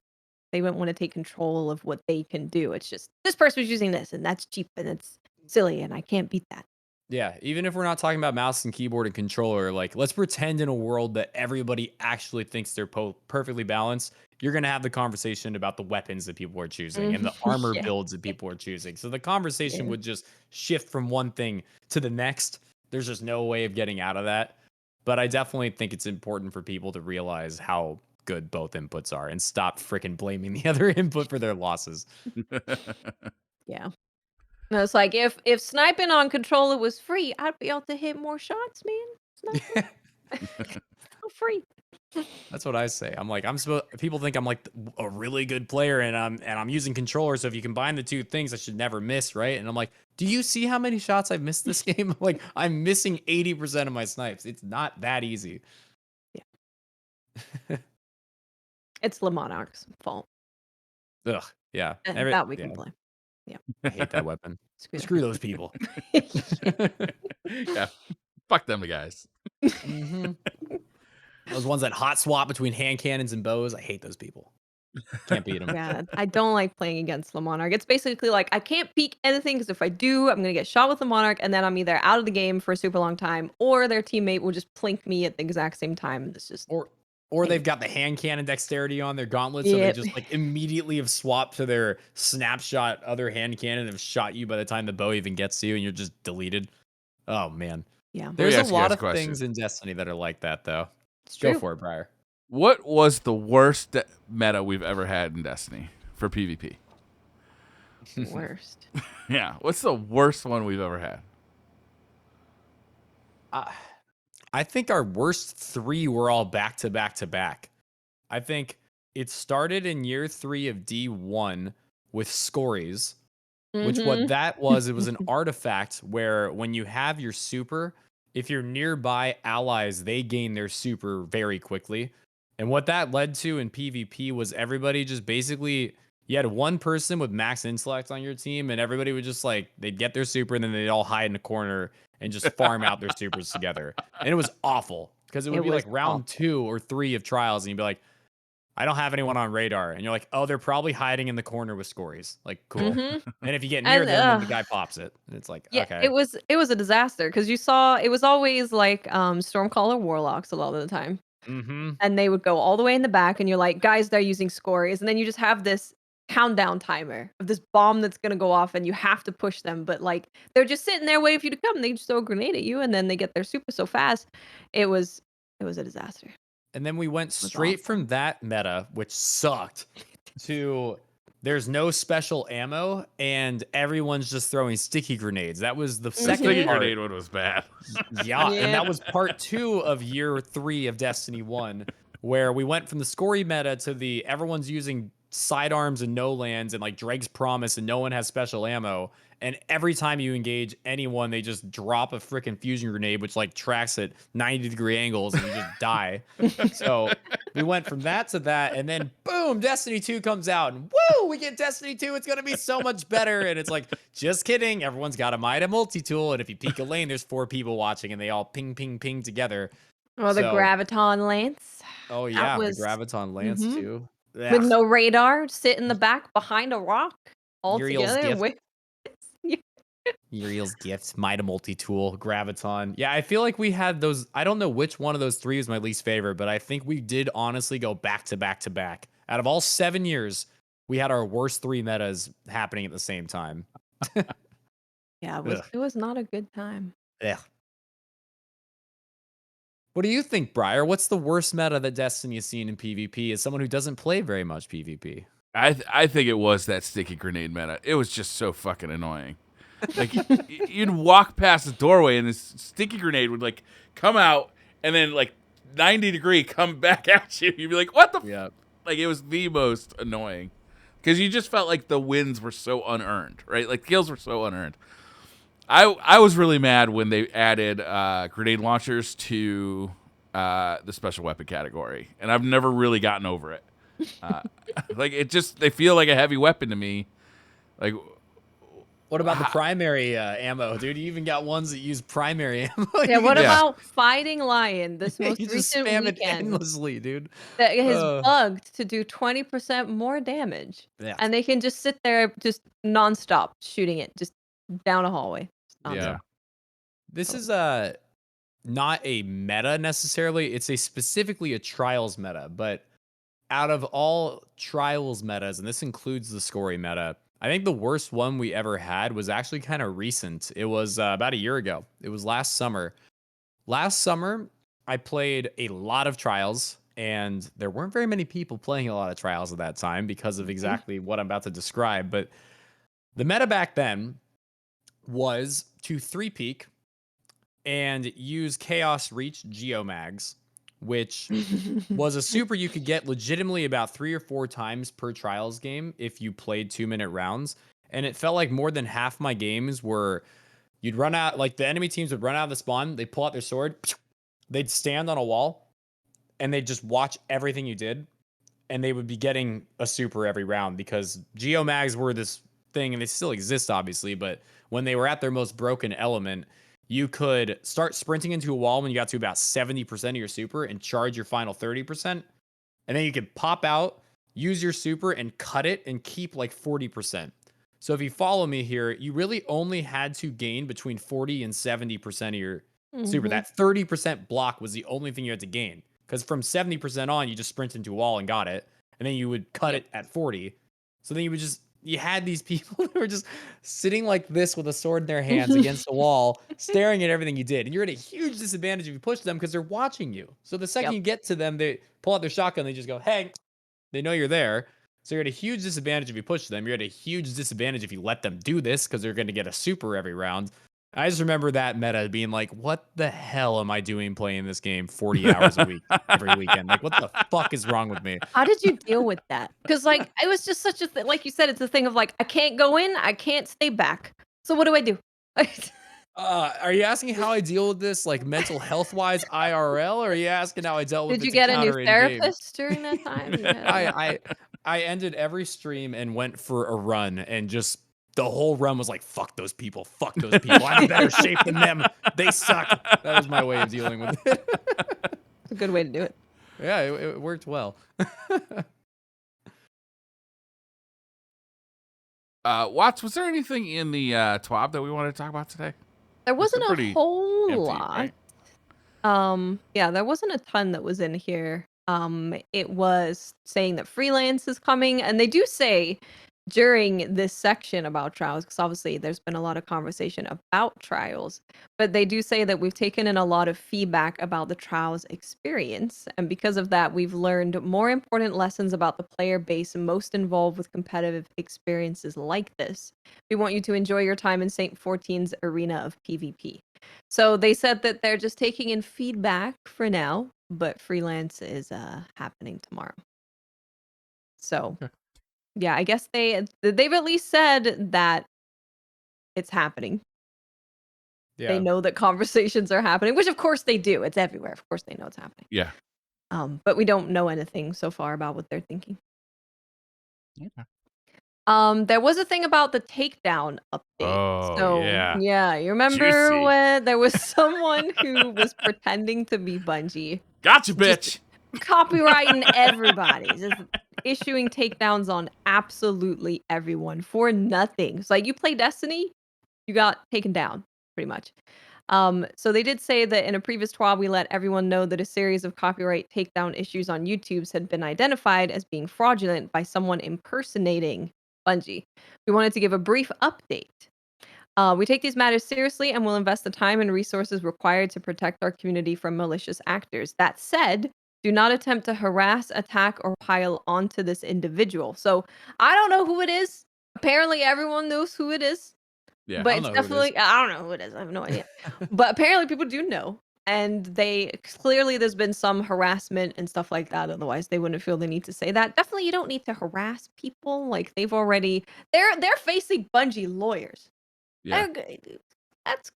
they don't want to take control of what they can do. It's just this person was using this and that's cheap and it's silly and I can't beat that. Yeah, even if we're not talking about mouse and keyboard and controller, like, let's pretend in a world that everybody actually thinks they're perfectly balanced. You're going to have the conversation about the weapons that people are choosing and the armor Yeah. builds that people are choosing. So the conversation Yeah. would just shift from one thing to the next. There's just no way of getting out of that. But I definitely think it's important for people to realize how good both inputs are and stop freaking blaming the other input for their losses. Yeah. No, it's like if sniping on controller was free, I'd be able to hit more shots, man. Sniping for free. That's what I say. I'm like, people think I'm like a really good player and I'm using controller. So if you combine the two things, I should never miss, right? And I'm like, do you see how many shots I've missed this game? Like, I'm missing 80% of my snipes. It's not that easy. Yeah. It's Le Monarch's fault. Ugh. Yeah. And that we can blame. Yeah. I hate that weapon. Screw Screw those people. Yeah. Fuck them guys. Those ones that hot swap between hand cannons and bows. I hate those people. Can't beat them. Yeah, I don't like playing against the Monarch. It's basically like I can't peek anything because if I do, I'm gonna get shot with the Monarch, and then I'm either out of the game for a super long time, or their teammate will just plink me at the exact same time. It's just or they've got the hand cannon dexterity on their gauntlets, so they just like immediately have swapped to their snapshot other hand cannon and have shot you by the time the bow even gets to you, and you're just deleted. Oh man. Yeah. There's a lot of things in Destiny that are like that, though. Go for it, Briar. What was the worst meta we've ever had in Destiny for PvP? Worst. Yeah. What's the worst one we've ever had? I think our worst 3 were all back to back to back. I think it started in year 3 of D1 with Scories, which what that was, it was an artifact where when you have your super, if you're nearby allies, they gain their super very quickly. And what that led to in PvP was everybody just basically, you had one person with max intellect on your team, and everybody would just like, they'd get their super and then they'd all hide in a corner and just farm out their supers together. And it was awful because it would be like round 2 or 3 of trials, and you'd be like, I don't have anyone on radar. And you're like, oh, they're probably hiding in the corner with Scories. Like, cool. And if you get near them, then the guy pops it. And it's like, okay. It was a disaster because you saw it was always like Stormcaller Warlocks a lot of the time. And they would go all the way in the back, and you're like, guys, they're using Scories. And then you just have this countdown timer of this bomb that's gonna go off, and you have to push them. But like they're just sitting there waiting for you to come. They just throw a grenade at you, and then they get their super so fast. It was a disaster. And then we went It was straight awful. from that meta, which sucked, to there's no special ammo and everyone's just throwing sticky grenades. That was the The second sticky part. grenade one was bad. Yeah, and Yeah. that was part 2 of year 3 of Destiny 1, where we went from the scory meta to the everyone's using sidearms and no lands and like Drake's Promise and no one has special ammo. And every time you engage anyone, they just drop a freaking fusion grenade, which like tracks at 90-degree angles and you just die. So we went from that to that, and then boom, Destiny 2 comes out, and woo, we get Destiny 2. It's gonna be so much better. And it's like, just kidding. Everyone's got a Mida multi-tool, and if you peek a lane, there's 4 people watching, and they all ping, ping, ping together. Oh, the So- Graviton Lance. Oh That yeah, was- the Graviton Lance Mhm. too. With Ugh. no radar, sit in the back behind a rock all Uriel's together. gift. With, Uriel's gift, Mida multi-tool, Graviton. Yeah, I feel like we had those. I don't know which one of those 3 is my least favorite, but I think we did honestly go back to back to back. Out of all 7 years, we had our worst 3 metas happening at the same time. yeah, Ugh. it was not a good time. Yeah. What do you think, Briar? What's the worst meta that Destiny has seen in PvP as someone who doesn't play very much PvP? I think it was that sticky grenade meta. It was just so fucking annoying. Like you'd walk past the doorway and this sticky grenade would like come out and then like 90-degree come back at you. You'd be like, what the? Yeah. Like it was the most annoying because you just felt like the wins were so unearned, right? Like kills were so unearned. I was really mad when they added grenade launchers to the special weapon category, and I've never really gotten over it. Like it just they feel like a heavy weapon to me. Like What about the primary ammo, dude? You even got ones that use primary ammo. Yeah, what Yeah. about Fighting Lion, this most you just recent spam it weekend endlessly, dude. that is bugged to do 20% more damage? Yeah. And they can just sit there just nonstop shooting it just down a hallway. Just nonstop. yeah. This is not a meta necessarily. It's specifically a trials meta, but out of all trials metas, and this includes the scoring meta, I think the worst one we ever had was actually kind of recent. It was about a year ago. It was last summer. Last summer, I played a lot of trials, and there weren't very many people playing a lot of trials at that time because of exactly what I'm about to describe. But the meta back then was to 3-peak and use Chaos Reach Geomags, which was a super you could get legitimately about 3 or 4 times per trials game if you played 2-minute rounds. And it felt like more than half my games were you'd run out, like the enemy teams would run out of the spawn, they'd pull out their sword, they'd stand on a wall, and they'd just watch everything you did. And they would be getting a super every round because Geomags were this thing, and they still exist, obviously, but when they were at their most broken element, you could start sprinting into a wall when you got to about 70% of your super and charge your final 30%. And then you could pop out, use your super, and cut it and keep like 40%. So if you follow me here, you really only had to gain between 40 and 70% of your super. That 30% block was the only thing you had to gain. Because from 70% on, you just sprint into a wall and got it. And then you would cut it at 40. So then you had these people who were just sitting like this with a sword in their hands against the wall, staring at everything you did. And you're at a huge disadvantage if you push them because they're watching you. So the second you get to them, they pull out their shotgun, they just go, hey, they know you're there. So you're at a huge disadvantage if you push them. You're at a huge disadvantage if you let them do this because they're going to get a super every round. I just remember that meta being like, what the hell am I doing playing this game 40 hours a week every weekend? Like, what the fuck is wrong with me? How did you deal with that? Because like it was just such a thing. Like you said, it's a thing of like I can't go in, I can't stay back. So what do I do? Are you asking how I deal with this, like mental health wise IRL, or are you asking how I dealt with Did it you to get a new counter in-game? therapist during that time? I ended every stream and went for a run, and just the whole run was like, fuck those people, fuck those people. I'm in better shape than them. They suck. That was my way of dealing with it. It's a good way to do it. Yeah, it worked well. Watts, was there anything in the TWAB that we wanted to talk about today? There wasn't a pretty whole empty, lot. right? Yeah, there wasn't a ton that was in here. It was saying that freelance is coming, and they do say during this section about trials, because obviously there's been a lot of conversation about trials, but they do say that we've taken in a lot of feedback about the trials experience, and because of that, we've learned more important lessons about the player base most involved with competitive experiences like this. We want you to enjoy your time in St. 14's arena of PvP. So they said that they're just taking in feedback for now, but freelance is happening tomorrow. So Okay. yeah, I guess they've at least said that it's happening. They Yeah. know that conversations are happening, which of course they do. It's everywhere. Of course they know it's happening. Yeah. But we don't know anything so far about what they're thinking. Okay. There was a thing about the takedown update. Oh, So yeah. yeah, you remember Juicy. when there was someone who was pretending to be Bungie, Gotcha, just bitch. copywriting everybody, just issuing takedowns on absolutely everyone for nothing. It's like you play Destiny, you got taken down, pretty much. So they did say that in a previous TWAB, we let everyone know that a series of copyright takedown issues on YouTube's had been identified as being fraudulent by someone impersonating Bungie. We wanted to give a brief update. We take these matters seriously and will invest the time and resources required to protect our community from malicious actors. That said, do not attempt to harass, attack, or pile onto this individual. So I don't know who it is. Apparently, everyone knows who it is. Yeah. But I don't it's know who it is. definitely I don't know who it is. I have no idea. But apparently people do know. And they clearly there's been some harassment and stuff like that. Otherwise, they wouldn't feel the need to say that. Definitely, you don't need to harass people. Like they're facing Bungie lawyers. Yeah. That's it's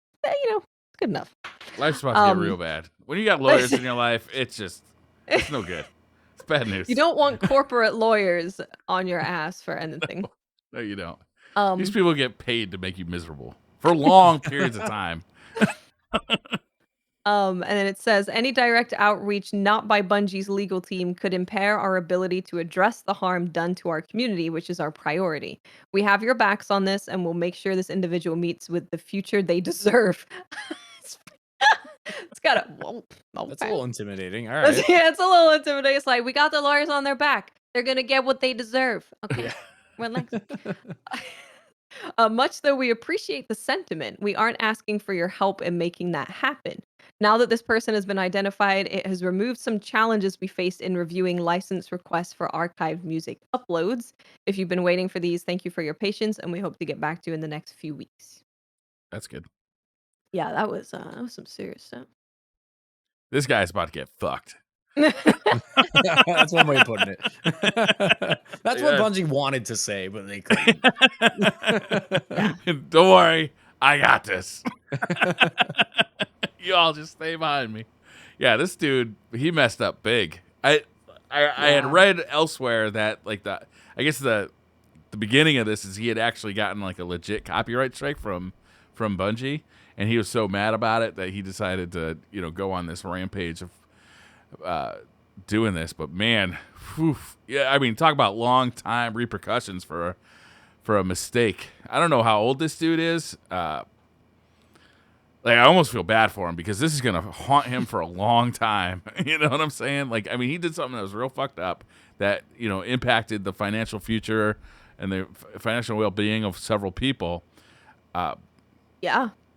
good enough. Life's about to get real Um, bad. When you got lawyers in your life, it's no good. It's bad news. you don't want corporate lawyers on your ass for anything. No, you don't. These Um, people get paid to make you miserable for long periods of time. And then it says any direct outreach not by Bungie's legal team could impair our ability to address the harm done to our community, which is our priority. We have your backs on this, and we'll make sure this individual meets with the future they deserve. It's got a That's a little intimidating. All That's- right. yeah, it's a little intimidating. It's like we got the lawyers on their back. They're gonna get what they deserve. Okay, Yeah. relax. Much though we appreciate the sentiment, we aren't asking for your help in making that happen. Now that this person has been identified, it has removed some challenges we faced in reviewing license requests for archived music uploads. If you've been waiting for these, thank you for your patience, and we hope to get back to you in the next few weeks. That's good. Yeah, that was some serious stuff. This guy's about to get fucked. That's one way of putting it. That's what Yeah. Bungie wanted to say, but they couldn't. Don't worry, I got this. You all just stay behind me. Yeah, this dude, he messed up big. I had read elsewhere that like I guess the beginning of this is he had actually gotten like a legit copyright strike from Bungie, and he was so mad about it that he decided to go on this rampage of doing this. But man, yeah, I mean, talk about long time repercussions for a mistake. I don't know how old this dude is. Like, I almost feel bad for him because this is gonna haunt him for a long time. You know what I'm saying? Like, I mean, he did something that was real fucked up that impacted the financial future and the financial well-being of several people. Yeah,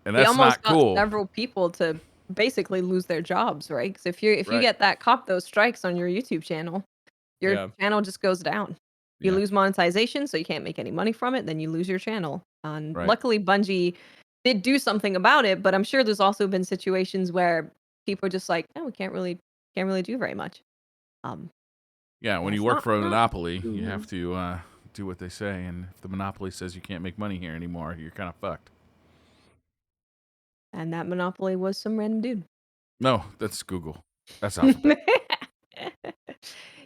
And he that's almost not got cool. several people to basically lose their jobs, right? Because if you Right. get those strikes on your YouTube channel, your channel just goes down. You Yeah. lose monetization, so you can't make any money from it. Then you lose your channel. And Right. luckily, Bungie did do something about it. But I'm sure there's also been situations where people are just like, "No, we can't really do very much." Yeah, when That's you work not- for a not- monopoly, you Mhm. have to do what they say. And if the monopoly says you can't make money here anymore, you're kind of fucked. And that monopoly was some random dude. No, that's Google. That's Alphabet.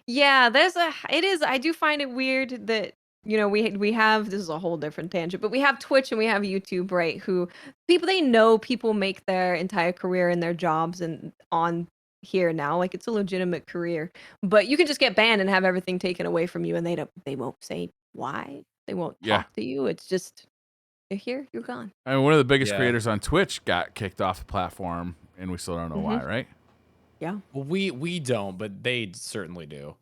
Yeah, I do find it weird that we have this is a whole different tangent, but we have Twitch and we have YouTube, right? Who people make their entire career and their jobs and on here now, like it's a legitimate career. But you can just get banned and have everything taken away from you, and they won't say why. They won't Yeah. talk to you. It's just you're here, you're gone. I mean, one of the biggest Yeah. creators on Twitch got kicked off the platform, and we still don't know why, right? Yeah. Well, we don't, but they certainly do.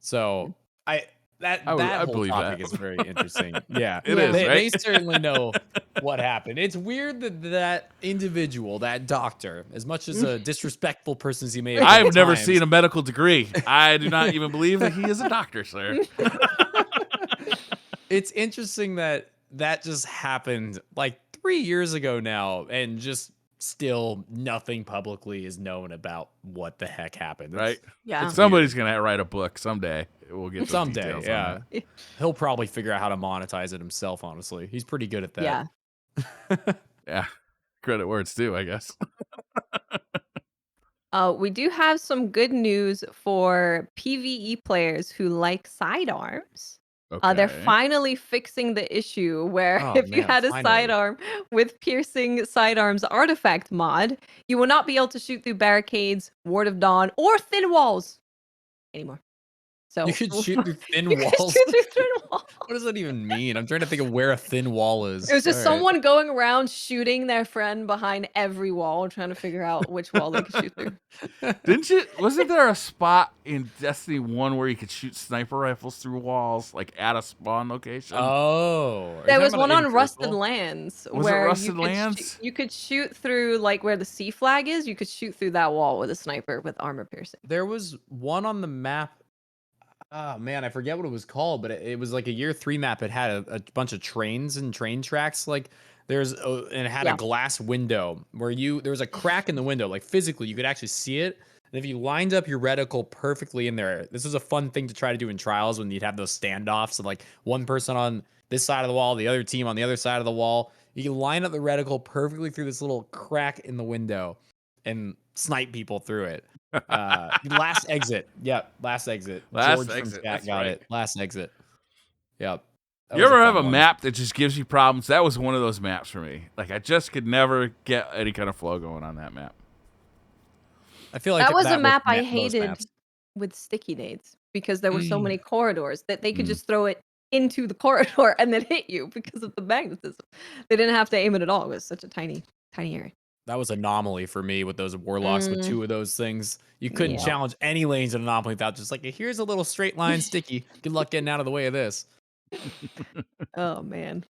So I that I whole believe topic that. is very interesting. Yeah, It Yeah. is, they right? certainly know what happened. It's weird that that individual, that doctor, as much as a disrespectful person as he may have been at I've never times, seen a medical degree. I do not even believe that he is a doctor, sir. it's interesting that that just happened like 3 years ago now, and just still nothing publicly is known about what the heck happened. Right? It's Yeah. weird. Somebody's gonna write a book someday. We'll get those Someday, details on yeah. that. He'll probably figure out how to monetize it himself, honestly. He's pretty good at that. Yeah. Yeah. Credit where it's due, I guess. We do have some good news for PvE players who like sidearms. They're Okay. finally fixing the issue where Oh if you man, had a finally. sidearm with piercing sidearms artifact mod, you will not be able to shoot through barricades, Ward of Dawn, or thin walls anymore. You So could shoot through thin you could walls. shoot through thin walls. What does that even mean? I'm trying to think of where a thin wall It is. was All just right. someone going around shooting their friend behind every wall, trying to figure out which wall they could shoot through. Wasn't there a spot in Destiny 1 where you could shoot sniper rifles through walls, like at a spawn location? Oh, are you There talking was about one in on Rusted Crucible? Lands Was it where Rusted Lands? you could shoot through like where the sea flag is. You could shoot through that wall with a sniper with armor piercing. There was one on the map. Oh man, I forget what it was called, but it was like a year 3 map. It had a bunch of trains and train tracks. Like and it had a Yeah. glass window where there was a crack in the window. Like physically, you could actually see it. And if you lined up your reticle perfectly in there, this was a fun thing to try to do in trials when you'd have those standoffs of like one person on this side of the wall, the other team on the other side of the wall. You can line up the reticle perfectly through this little crack in the window and snipe people through it. Last exit. Yep, last exit. Last George from exit. chat That's got right. it. Last exit. Yep. That You was a ever have fun a one. map that just gives you problems? That was one of those maps for me. Like I just could never get any kind of flow going on that map. I feel like That was a map I most hated maps. with sticky nades because there were so Mm. many corridors that they could Mm. just throw it into the corridor and then hit you because of the magnetism. They didn't have to aim it at all. It was such a tiny area. That was anomaly for me with those warlocks with Mm, 2 of those things. You couldn't yeah. challenge any lanes in anomaly without just like, here's a little straight line sticky. Good luck getting out of the way of this. Oh man.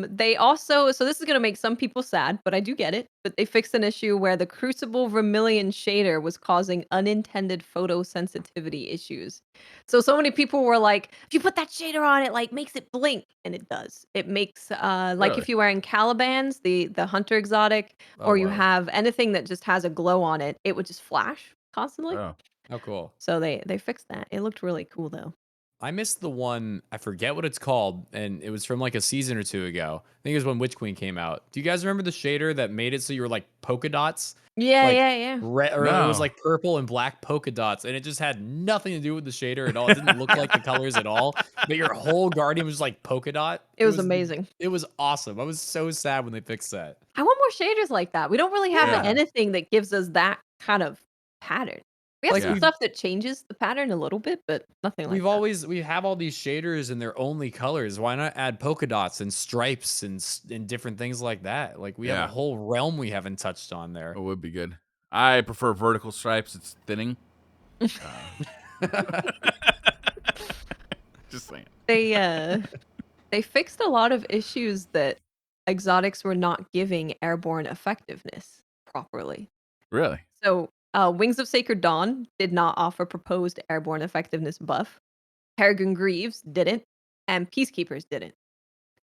They also so this is gonna make some people sad, but I do get it. But they fixed an issue where the Crucible Vermilion shader was causing unintended photosensitivity issues. So many people were like, if you put that shader on, it like makes it blink, and it does. It makes like Really? if you're wearing Calibans, the hunter exotic, Oh or you wow. have anything that just has a glow on it, it would just flash constantly. Oh. How cool. So they fixed that. It looked really cool though. I missed the one, I forget what it's called, and it was from like a season or 2 ago. I think it was when Witch Queen came out. Do you guys remember the shader that made it so you were like polka dots? Yeah, Like yeah, yeah. red, or it was No. like purple and black polka dots, and it just had nothing to do with the shader at all. It didn't look like the colors at all, but your whole guardian was just like polka dot. It was amazing. It was awesome. I was so sad when they fixed that. I want more shaders like that. We don't really have Yeah. anything that gives us that kind of pattern. We have Like some Yeah. stuff that changes the pattern a little bit, but nothing like that. we have all these shaders and they're only colors. Why not add polka dots and stripes and different things like that? Like we have a Yeah. whole realm we haven't touched on there. It would be good. I prefer vertical stripes. It's thinning. Just saying. They fixed a lot of issues that exotics were not giving airborne effectiveness properly. Really? So, Wings of Sacred Dawn did not offer proposed airborne effectiveness buff. Peregrine Greaves didn't, and Peacekeepers didn't.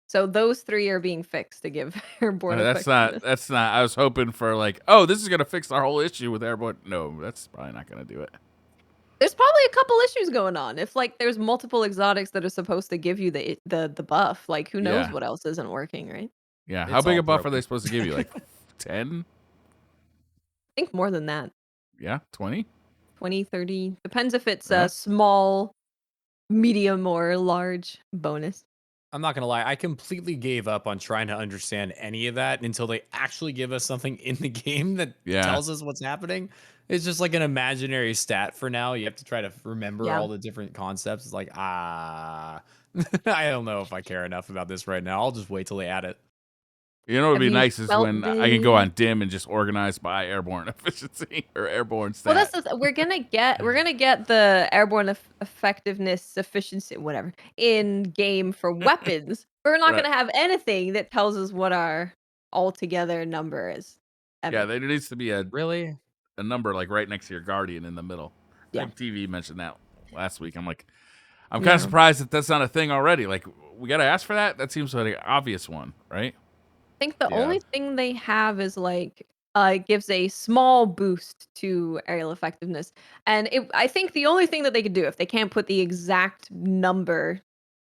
So those 3 are being fixed to give airborne effectiveness. That's not. I was hoping for like, oh, this is gonna fix our whole issue with airborne. No, that's probably not gonna do it. There's probably a couple issues going on. If like there's multiple exotics that are supposed to give you the buff, like who knows Yeah. what else isn't working, right? Yeah. How It's big all a buff are they broken. supposed to give you? Like 10? I think more than that. Yeah, 20? 20, 30. Depends if it's Yeah. a small, medium, or large bonus. I'm not gonna lie, I completely gave up on trying to understand any of that until they actually give us something in the game that Yeah. tells us what's happening. It's just like an imaginary stat for now. You have to try to remember Yeah. all the different concepts. It's like, I don't know if I care enough about this right now. I'll just wait till they add it. You know what would be Have you nice is felt when I can go the on dim and just organize by airborne efficiency or airborne Well, stat. that's we're gonna get the airborne effectiveness, efficiency, whatever, in game for weapons. But we're not Right. gonna have anything that tells us what our altogether number is Yeah, ever. there needs to be Really? a number like right next to your guardian in the middle. I Yeah. think TV mentioned that last week. I'm like, I'm kind of Yeah. surprised that that's not a thing already. Like, we got to ask for that? That seems like an obvious one, right? I think the Yeah. only thing they have is like it gives a small boost to aerial effectiveness. And I think the only thing that they could do if they can't put the exact number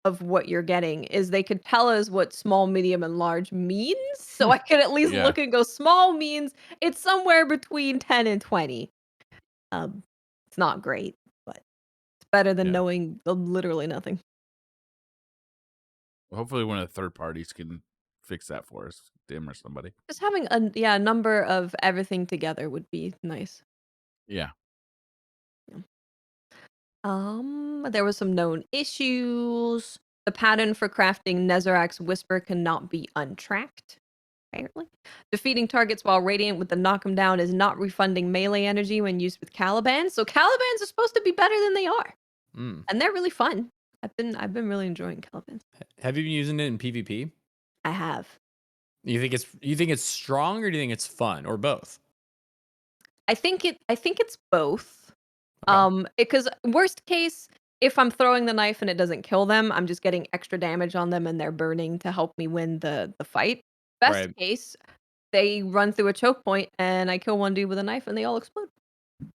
of what you're getting is they could tell us what small, medium, and large means. So I could at least Yeah. look and go, small means it's somewhere between 10 and 20. It's not great, but it's better than Yeah. knowing literally nothing. Well, hopefully one of the third parties can fix that for us, Dim or somebody. Just having a number of everything together would be nice. Yeah. Yeah. There was some known issues. The pattern for crafting Nezarec's Whisper cannot be untracked. Apparently. Defeating targets while radiant with the knock 'em down is not refunding melee energy when used with Calibans. So Calibans are supposed to be better than they are. Mm. And they're really fun. I've been really enjoying Calibans. Have you been using it in PvP? I have. You think it's strong or do you think it's fun or both? I think it's both. Okay. Because worst case, if I'm throwing the knife and it doesn't kill them, I'm just getting extra damage on them and they're burning to help me win the fight. Best Right. case, they run through a choke point and I kill one dude with a knife and they all explode. And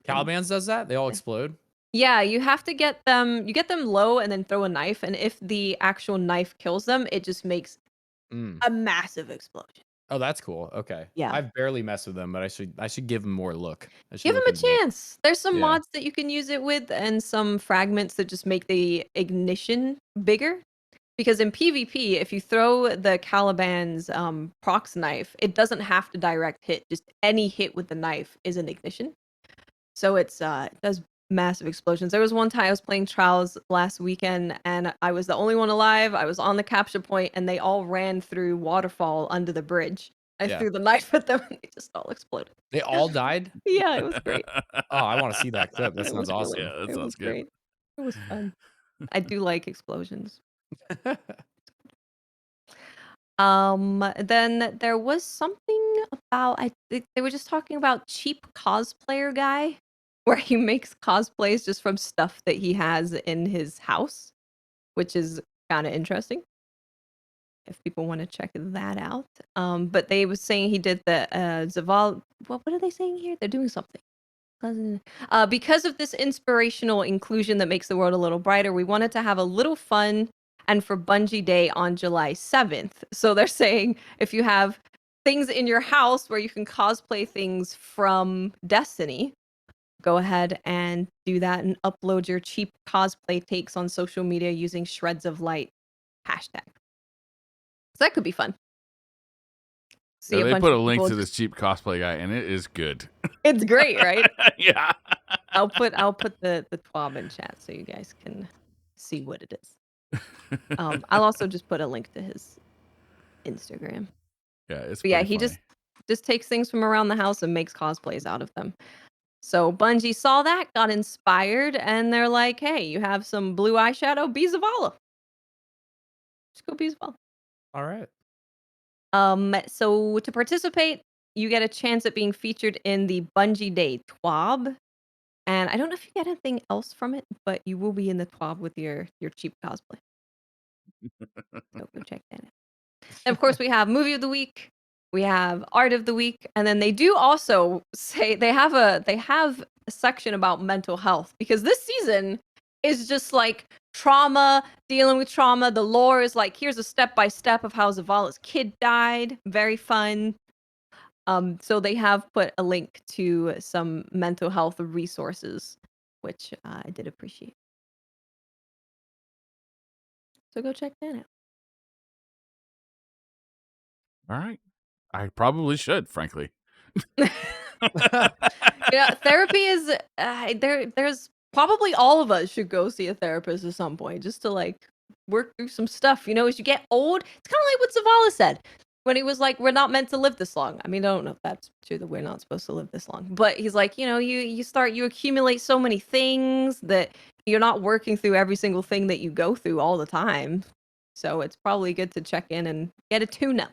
Caliban's does that? They all explode? yeah, you have to get them low and then throw a knife, and if the actual knife kills them, it just makes Mm. a massive explosion. Oh, that's cool. Okay. Yeah. I've barely messed with them, but I should give them more look. I should Give them look a into them. chance. There's some Yeah. mods that you can use it with and some fragments that just make the ignition bigger. Because in PvP, if you throw the Caliban's prox knife, it doesn't have to direct hit. Just any hit with the knife is an ignition. So it does massive explosions. There was one time I was playing Trials last weekend and I was the only one alive. I was on the capture point and they all ran through waterfall under the bridge. I Yeah. threw the knife at them and they just all exploded. They all died? Yeah, it was great. Oh, I want to see that clip. That It sounds was really, awesome. Yeah, that it was sounds good. great. It was fun. I do like explosions. Then there was something about they were just talking about cheap cosplayer guy, where he makes cosplays just from stuff that he has in his house, which is kind of interesting. If people want to check that out, but they was saying he did the Zaval. What are they saying here? They're doing something. Because of this inspirational inclusion that makes the world a little brighter, we wanted to have a little fun and for Bungie Day on July 7th. So they're saying if you have things in your house where you can cosplay things from Destiny, go ahead and do that and upload your cheap cosplay takes on social media using Shreds of Light hashtag. So that could be fun. See Yeah, a they bunch put a of link people to this cheap cosplay guy, and it is good. It's great, right? Yeah. I'll put the TWAB in chat so you guys can see what it is. I'll also just put a link to his Instagram. Yeah, it's But yeah, pretty he funny. just takes things from around the house and makes cosplays out of them. So Bungie saw that, got inspired, and they're like, "Hey, you have some blue eyeshadow? Be Zavala. Just go be Zavala." All right. So to participate, you get a chance at being featured in the Bungie Day TWAB. And I don't know if you get anything else from it, but you will be in the TWAB with your cheap cosplay. So go check that out. And of course, we have movie of the week, we have art of the week, and then they do also say they have a section about mental health because this season is just like trauma, dealing with trauma. The lore is like here's a step by step of how Zavala's kid died. Very fun. So they have put a link to some mental health resources, which I did appreciate. So go check that out. All right. I probably should, frankly. Yeah, therapy is there's probably all of us should go see a therapist at some point just to like work through some stuff. As you get old, it's kind of like what Zavala said. when he was like, "We're not meant to live this long." I mean, I don't know if that's true that we're not supposed to live this long, but he's like, you accumulate so many things that you're not working through every single thing that you go through all the time. So it's probably good to check in and get a tune-up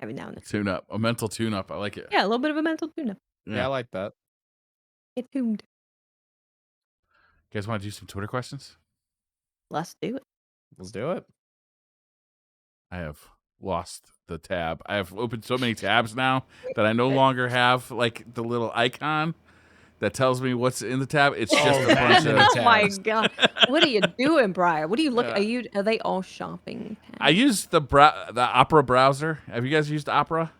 every now and then. Tune up, a mental tune up. I like it. Yeah, a little bit of a mental tune-up. Yeah, I like that. Get tuned. You guys want to do some Twitter questions? Let's do it. Let's do it. I have lost the tab. I have opened so many tabs now that I no longer have like the little icon that tells me what's in the tab. It's just a bunch of tabs. Oh my god! What are you doing, Briar? What are you looking? Are they all shopping tabs? I use the Opera browser. Have you guys used Opera?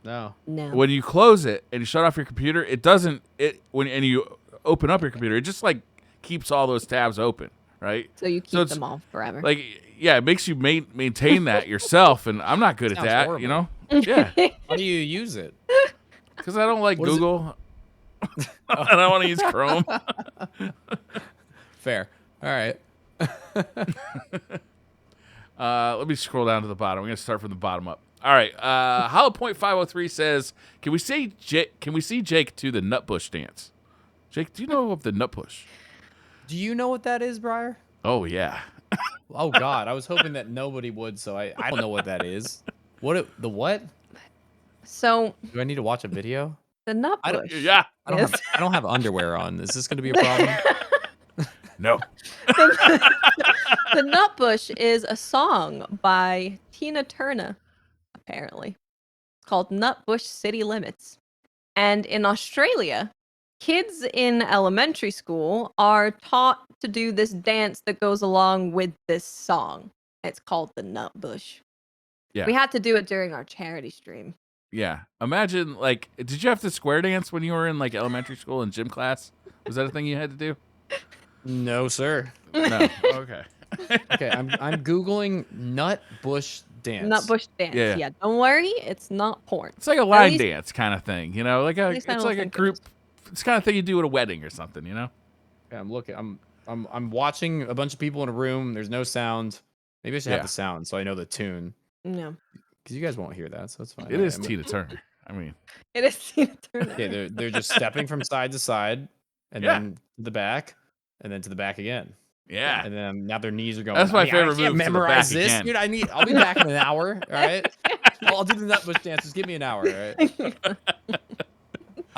No. When you close it and you shut off your computer, it doesn't. And you open up your computer, it just like keeps all those tabs open, right? So you keep them all forever. Like, yeah, it makes you maintain that yourself, and I'm not good at that. Horrible. You know? Yeah. How do you use it? Because I don't like Google. I don't want to use Chrome. Fair. All right. Let me scroll down to the bottom. We're gonna start from the bottom up. All right. HollowPoint503 says, "Can we see Jake do the Nutbush dance?" Jake, do you know of the Nutbush? Do you know what that is, Briar? Oh yeah. Oh God, I was hoping that nobody would, so I don't know what that is. The what? So do I need to watch a video? The Nutbush. Yeah. I don't have underwear on. Is this going to be a problem? No. The Nutbush is a song by Tina Turner, apparently. It's called Nutbush City Limits. And in Australia, kids in elementary school are taught to do this dance that goes along with this song. It's called the Nutbush. Yeah. We had to do it during our charity stream. Yeah. Imagine, like, did you have to square dance when you were in, like, elementary school and gym class? Was that a thing you had to do? No, sir. No. Okay. Okay, I'm Googling Nutbush dance. Nutbush dance. Yeah. Don't worry. It's not porn. It's like a line dance kind of thing, you know? It's like a group. It's kind of thing you do at a wedding or something, you know? Yeah, I'm looking. I'm watching a bunch of people in a room. There's no sound. Maybe I should have the sound so I know the tune. No. Because you guys won't hear that, so it's fine. It is Tina Turner. I mean, it is Tina Turner. Okay, they're just stepping from side to side, and then to the back, and then to the back again. Yeah. And then now their knees are going. That's my favorite move. Memorize this, dude. I'll be back in an hour. All right. I'll do the Nutbush dance. Just give me an hour. All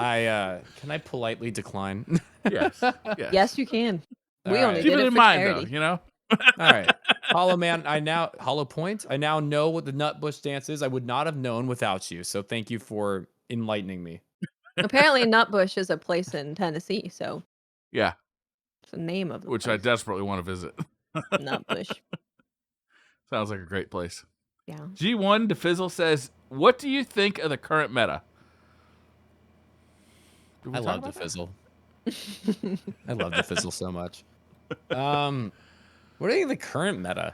right. Can I politely decline? Yes. Yes, you can. We only keep did it it in for mind, charity. though. You know. All right. Hollow Point. I now know what the Nutbush dance is. I would not have known without you. So thank you for enlightening me. Apparently, Nutbush is a place in Tennessee. So yeah, it's the name of the which place. I desperately want to visit. Nutbush. Sounds like a great place. Yeah. G1 DeFizzle says, "What do you think of the current meta?" I love DeFizzle. I love DeFizzle so much. What do you think of the current meta?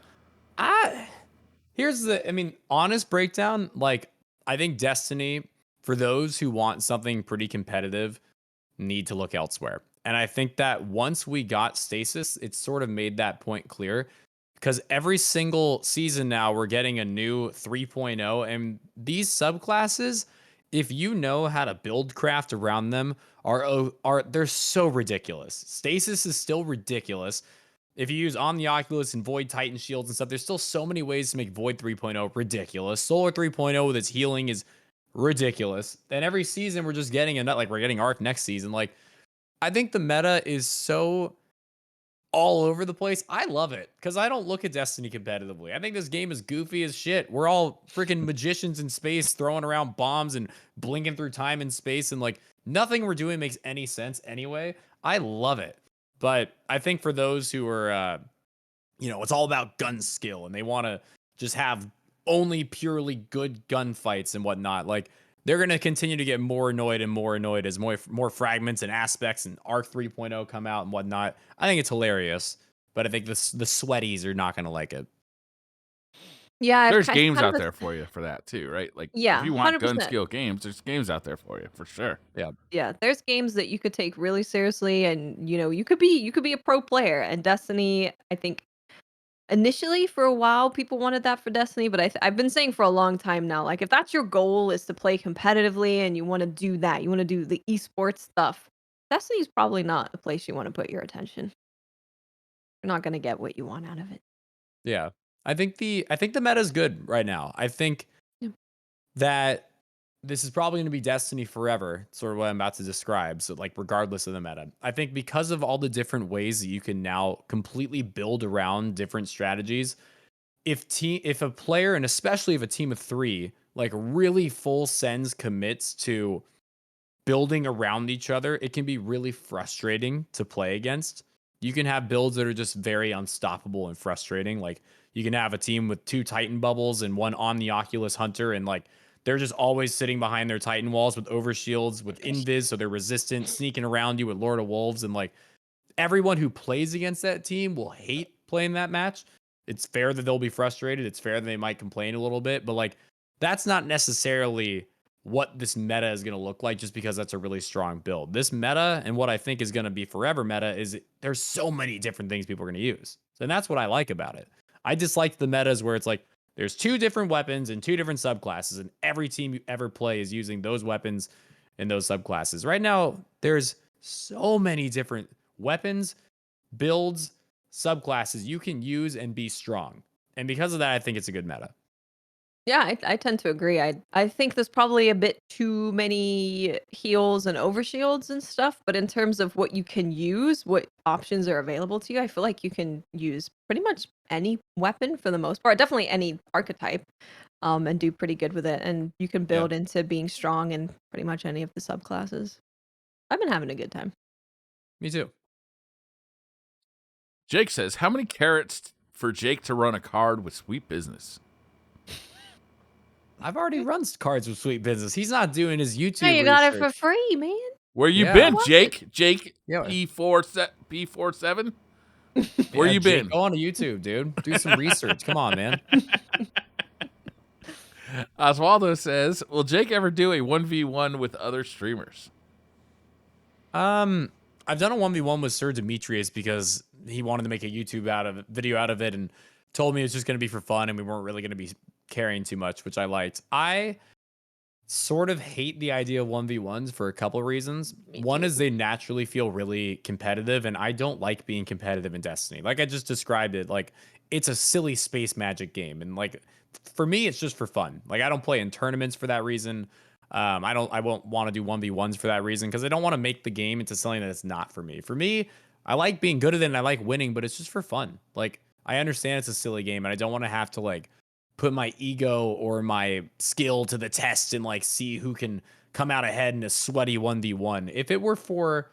Here's the, honest breakdown. Like, I think Destiny, for those who want something pretty competitive, need to look elsewhere. And I think that once we got Stasis, it sort of made that point clear. Because every single season now, we're getting a new 3.0. And these subclasses, if you know how to build craft around them, they're so ridiculous. Stasis is still ridiculous. If you use On the Oculus and Void Titan shields and stuff, there's still so many ways to make Void 3.0 ridiculous. Solar 3.0 with its healing is ridiculous. And every season we're just getting we're getting Arc next season. Like, I think the meta is so all over the place. I love it because I don't look at Destiny competitively. I think this game is goofy as shit. We're all freaking magicians in space throwing around bombs and blinking through time and space, and like nothing we're doing makes any sense anyway. I love it. But I think for those who are, it's all about gun skill and they want to just have only purely good gunfights and whatnot, like they're going to continue to get more annoyed as more fragments and aspects and Arc 3.0 come out and whatnot. I think it's hilarious, but I think the sweaties are not going to like it. Yeah, there's games out there for you for that too, right? Like, if you want 100%. gun skill games, there's games out there for you for sure. Yeah, there's games that you could take really seriously, and you could be a pro player. And Destiny, I think, initially for a while people wanted that for Destiny, but I've been saying for a long time now, like if that's your goal is to play competitively and you want to do that, you want to do the esports stuff, Destiny's probably not the place you want to put your attention. You're not going to get what you want out of it. Yeah. I think the meta is good right now. I think Yeah. that this is probably going to be Destiny forever, sort of what I'm about to describe. So, like, regardless of the meta, I think because of all the different ways that you can now completely build around different strategies, if a player, and especially if a team of 3, like, really full sends commits to building around each other, it can be really frustrating to play against. You can have builds that are just very unstoppable and frustrating. Like, you can have a team with 2 Titan bubbles and one on the Oculus Hunter, and like they're just always sitting behind their Titan walls with overshields, with invis, so they're resistant, sneaking around you with Lord of Wolves, and like everyone who plays against that team will hate playing that match. It's fair that they'll be frustrated. It's fair that they might complain a little bit, but like that's not necessarily what this meta is going to look like just because that's a really strong build. This meta and what I think is going to be forever meta is there's so many different things people are going to use. And that's what I like about it. I dislike the metas where it's like there's 2 different weapons and 2 different subclasses, and every team you ever play is using those weapons and those subclasses. Right now, there's so many different weapons, builds, subclasses you can use and be strong. And because of that, I think it's a good meta. Yeah, I tend to agree. I think there's probably a bit too many heals and overshields and stuff, but in terms of what you can use, what options are available to you, I feel like you can use pretty much any weapon for the most part, definitely any archetype, and do pretty good with it. And you can Yeah. build into being strong in pretty much any of the subclasses. I've been having a good time. Me too. Jake says, how many carrots for Jake to run a card with Sweet Business? I've already run cards with Sweet Business. He's not doing his YouTube Hey, you got it research. for free, man. Where you Yeah. been, Watch Jake? Jake Yeah. P47? Where Yeah, you Jake, been? go on to YouTube, dude. Do some research. Come on, man. Oswaldo says, will Jake ever do a 1v1 with other streamers? I've done a 1v1 with Sir Demetrius because he wanted to make a YouTube video out of it and told me it was just going to be for fun and we weren't really going to be caring too much, which I liked. I sort of hate the idea of 1v1s for a couple of reasons. One is they naturally feel really competitive, and I don't like being competitive in Destiny. Like I just described it, like it's a silly space magic game, and like for me, it's just for fun. Like I don't play in tournaments for that reason. I won't want to do 1v1s for that reason because I don't want to make the game into something that it's not for me. For me, I like being good at it and I like winning, but it's just for fun. Like I understand it's a silly game and I don't want to have to like put my ego or my skill to the test and like see who can come out ahead in a sweaty 1v1. If it were for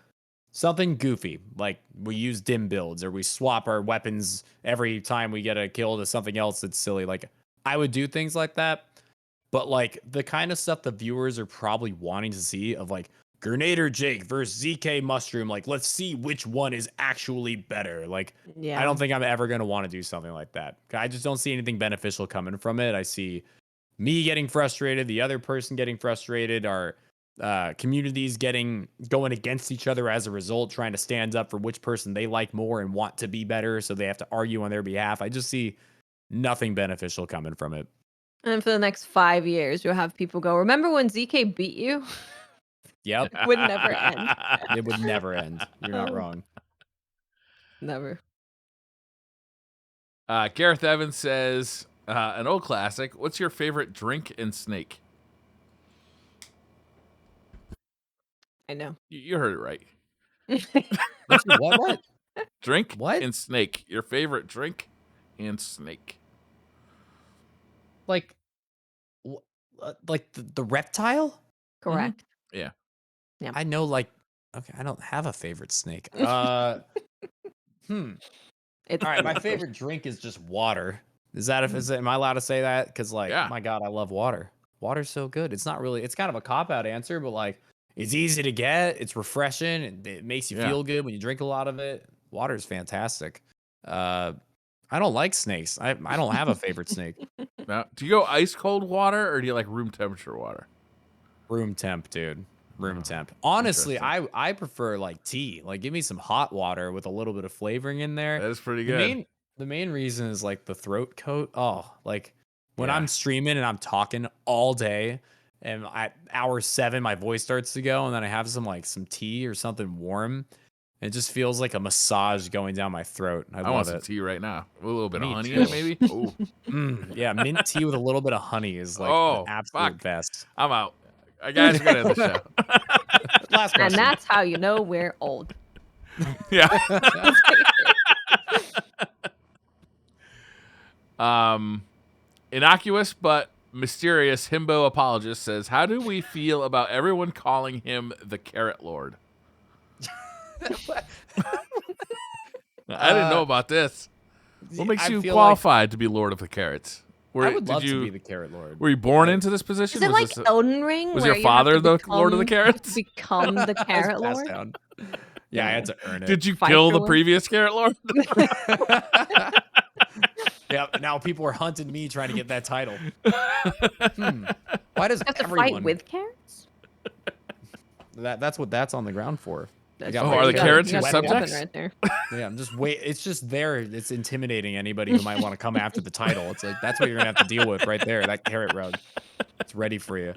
something goofy, like we use dim builds or we swap our weapons every time we get a kill to something else that's silly, like I would do things like that. But like the kind of stuff the viewers are probably wanting to see of like GernaderJake versus ZK Mushroom, like let's see which one is actually better. Like I Yeah. don't think I'm ever going to want to do something like that. I just don't see anything beneficial coming from it. I see me getting frustrated, the other person getting frustrated, our communities going against each other as a result, trying to stand up for which person they like more and want to be better, so they have to argue on their behalf. I just see nothing beneficial coming from it. And for the next 5 years, you'll have people go, remember when ZK beat you? Yep. It would never end. It would never end. You're not wrong. Never. Gareth Evans says, an old classic, what's your favorite drink and snake? I know. You heard it right. What's your what? Drink What? and snake. Your favorite drink and snake. Like the reptile? Correct. Yeah. Yeah. I know, like, okay, I don't have a favorite snake. It's All right, my delicious. favorite drink is just water. Am I allowed to say that? Because like, Yeah. my God, I love water. Water's so good. It's not really, it's kind of a cop-out answer, but like it's easy to get, it's refreshing, it makes you Yeah. feel good when you drink a lot of it. Water is fantastic. I don't like snakes. I don't have a favorite snake. Now, do you go ice cold water or do you like room temperature water? Room temp, dude. Room temp. Honestly, interesting. I prefer like tea. Like give me some hot water with a little bit of flavoring in there. That is pretty The good. The main reason is like the throat coat. Oh, like when Yeah. I'm streaming and I'm talking all day, and at hour 7 my voice starts to go, and then I have some tea or something warm. It just feels like a massage going down my throat. I want love some it. tea right now. A little bit of Me honey in it, too. maybe. Oh, Yeah, mint tea with a little bit of honey is like the oh, absolute fuck! best. I'm out. I guys, we're gonna end the show. Last And question. that's how you know we're old. Yeah. Innocuous but mysterious himbo apologist says, "How do we feel about everyone calling him the Carrot Lord?" I didn't know about this. What makes I you feel qualified to be Lord of the Carrots? I would love to be the Carrot Lord. Were you born into this position? Is it like Elden Ring? was where your you have father to the Lord of the Carrots? Become the I was Carrot passed Lord? down. Yeah, I had to earn it. Did you Fight kill your the way? previous Carrot Lord? Yeah, now people are hunting me trying to get that title. Why does You have to everyone fight with carrots? that's what that's on the ground for? That's got Oh, my are the you carrots got your the weapon subjects? right there. Yeah, I'm just it's just there. It's intimidating anybody who might want to come after the title. It's like that's what you're gonna have to deal with right there. That carrot rug. It's ready for you.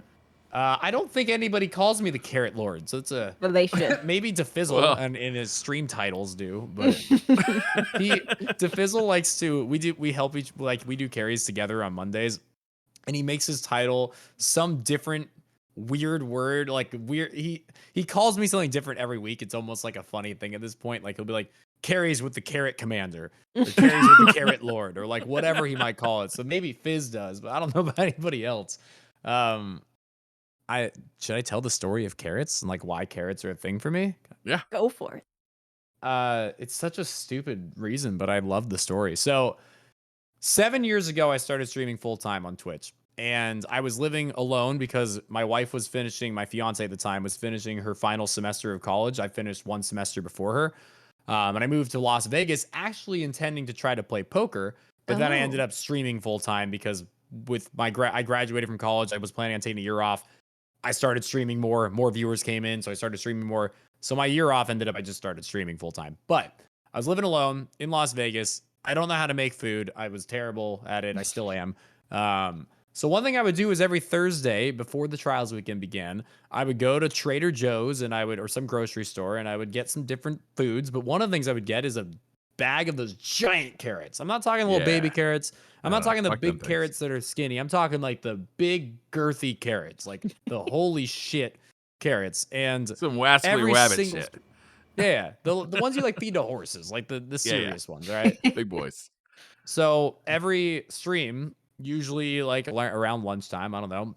I don't think anybody calls me the Carrot Lord, so it's a But they should. maybe DeFizzle Well. and in his stream titles do, but DeFizzle likes to we help each we do carries together on Mondays, and he makes his title some different weird word, like weird he calls me something different every week. It's almost like a funny thing at this point. Like he'll be like carries with the Carrot Commander or carries with the Carrot Lord or like whatever he might call it. So maybe Fizz does, but I don't know about anybody else. Should I tell the story of carrots and like why carrots are a thing for me? Go for it. It's such a stupid reason, but I love the story. So 7 years ago, I started streaming full time on Twitch, and I was living alone because my wife was finishing, my fiance at the time was finishing her final semester of college. I finished one semester before her. And I moved to Las Vegas, actually intending to try to play poker, but then I ended up streaming full time because with I graduated from college. I was planning on taking a year off. I started streaming more viewers came in, so I started streaming more. So my year off ended up, I just started streaming full time. But I was living alone in Las Vegas. I don't know how to make food. I was terrible at it. I still am. So one thing I would do is every Thursday before the trials weekend began, I would go to Trader Joe's or some grocery store, and I would get some different foods. But one of the things I would get is a bag of those giant carrots. I'm not talking little baby carrots. I'm not talking the big carrots that are skinny. I'm talking like the big girthy carrots, like the holy shit carrots. And Some wascally rabbit shit. Yeah, the ones you like feed to horses, like the serious ones, right? Big boys. So every stream, usually like around lunchtime, I don't know,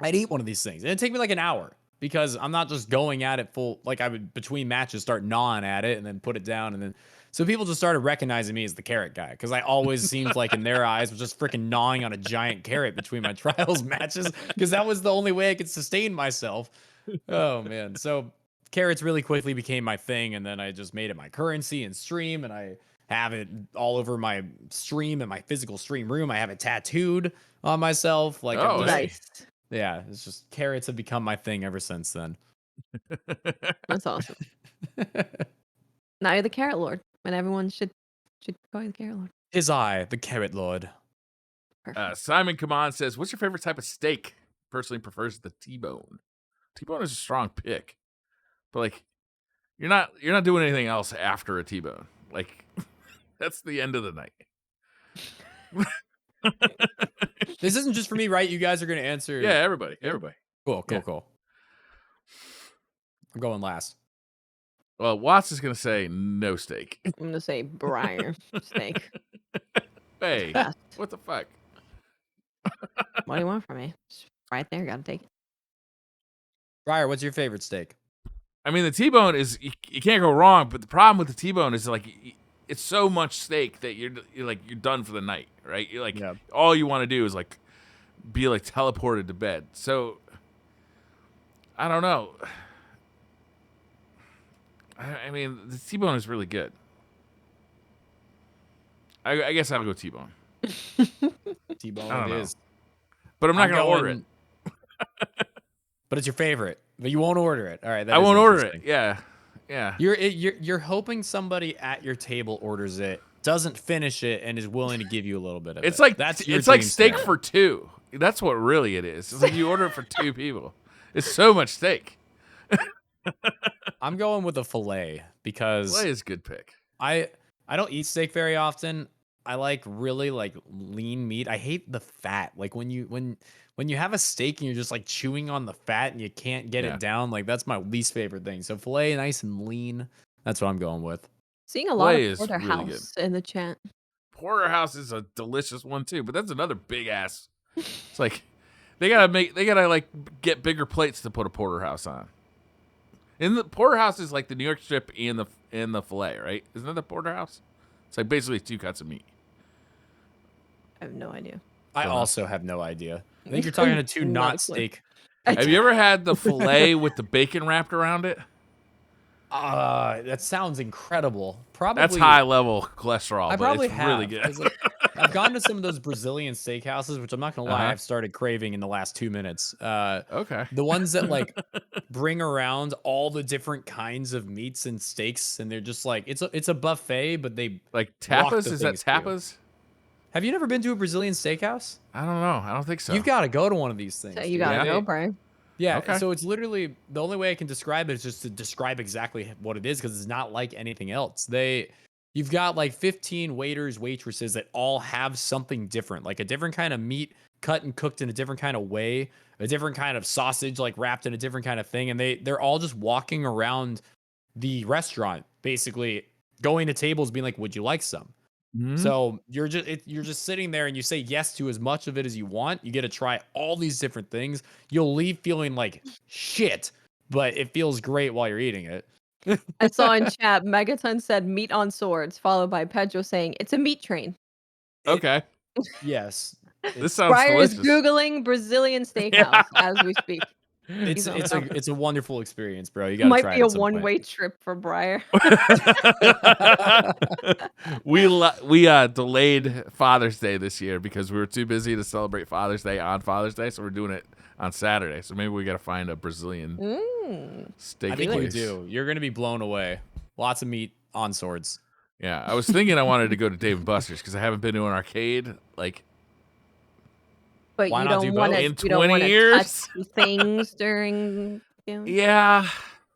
I'd eat one of these things. And it'd take me like an hour because I'm not just going at it full. Like I would between matches start gnawing at it and then put it down. And then so people just started recognizing me as the carrot guy because I always seemed like in their eyes was just freaking gnawing on a giant carrot between my trials matches because that was the only way I could sustain myself. Oh man. So carrots really quickly became my thing. And then I just made it my currency and stream. And I have it all over my stream and my physical stream room. I have it tattooed on myself. Like, Nice. Yeah, it's just carrots have become my thing ever since then. That's awesome. Now you're the Carrot Lord, and everyone should call you the Carrot Lord. Is I the Carrot Lord? Simon Kaman says, "What's your favorite type of steak?" Personally, prefers the T-bone. T-bone is a strong pick, but like, you're not doing anything else after a T-bone. Like, that's the end of the night. This isn't just for me, right? You guys are gonna answer. Yeah, everybody. Cool. I'm going last. Well, Watts is gonna say no steak. I'm gonna say Briar steak. Hey, Best. what the fuck? What do you want from me? It's right there, gotta take it. Briar, what's your favorite steak? I mean, the T-bone is you can't go wrong, but the problem with the T-bone is like it's so much steak that you're done for the night, right? You're like all you want to do is like be like teleported to bed. So I don't know. I mean, the T-bone is really good. I guess I'll go T-bone. T-bone it is. But I'm not going to order it. But it's your favorite. But you won't order it. All right. I won't order it. Yeah. You're hoping somebody at your table orders it doesn't finish it and is willing to give you a little bit of It's it. like That's your it's like dream steak scenario. for two. That's what really it is. It's like you order it for two people. It's so much steak. I'm going with a filet because Filet is a good pick. I don't eat steak very often. I like really like lean meat. I hate the fat. Like when you have a steak and you're just like chewing on the fat and you can't get it down, like that's my least favorite thing. So filet, nice and lean. That's what I'm going with. Seeing a lot Filet of is porterhouse in the chat. Porterhouse is a delicious one too, but that's another big ass. It's like they gotta like get bigger plates to put a porterhouse on. And the porterhouse is like the New York strip and the filet, right? Isn't that the porterhouse? It's like basically 2 cuts of meat. I have no idea. I also have no idea. I think you're talking to two Not a not clue. steak. Have you ever had the filet with the bacon wrapped around it? That sounds incredible. Probably That's high level cholesterol. I but probably it's have. really good. 'Cause, like, I've gone to some of those Brazilian steakhouses, which I'm not gonna lie, I've started craving in the last 2 minutes. Okay. The ones that like bring around all the different kinds of meats and steaks, and they're just like it's a buffet, but they Like walk tapas? the Is that things through. tapas? Have you never been to a Brazilian steakhouse? I don't know. I don't think so. You've got to go to one of these things. So dude. you gotta Yeah. go, Brian. Yeah, Okay. so it's literally the only way I can describe it is just to describe exactly what it is because it's not like anything else. You've got like 15 waiters, waitresses that all have something different, like a different kind of meat cut and cooked in a different kind of way, a different kind of sausage like wrapped in a different kind of thing, and they're all just walking around the restaurant, basically going to tables, being like, "Would you like some?" Mhm. So you're just sitting there and you say yes to as much of it as you want. You get to try all these different things. You'll leave feeling like shit, but it feels great while you're eating it. I saw in chat, Megaton said meat on swords, followed by Pedro saying it's a meat train. Okay. Yes, This sounds Briar is delicious. Googling Brazilian steakhouse as we speak. it's He's on it's a wonderful experience, bro. You It gotta might try be it a at some point. one-way trip for Briar. we delayed Father's Day this year because we were too busy to celebrate Father's Day on Father's Day, so we're doing it on Saturday. So maybe we got to find a Brazilian steak I think you place. do. You're gonna be blown away. Lots of meat on swords. Yeah, I was thinking I wanted to go to Dave & Buster's because I haven't been to an arcade like But Why you not don't do want both? to. in You don't 20 want to years. touch the things during. You know, Yeah, you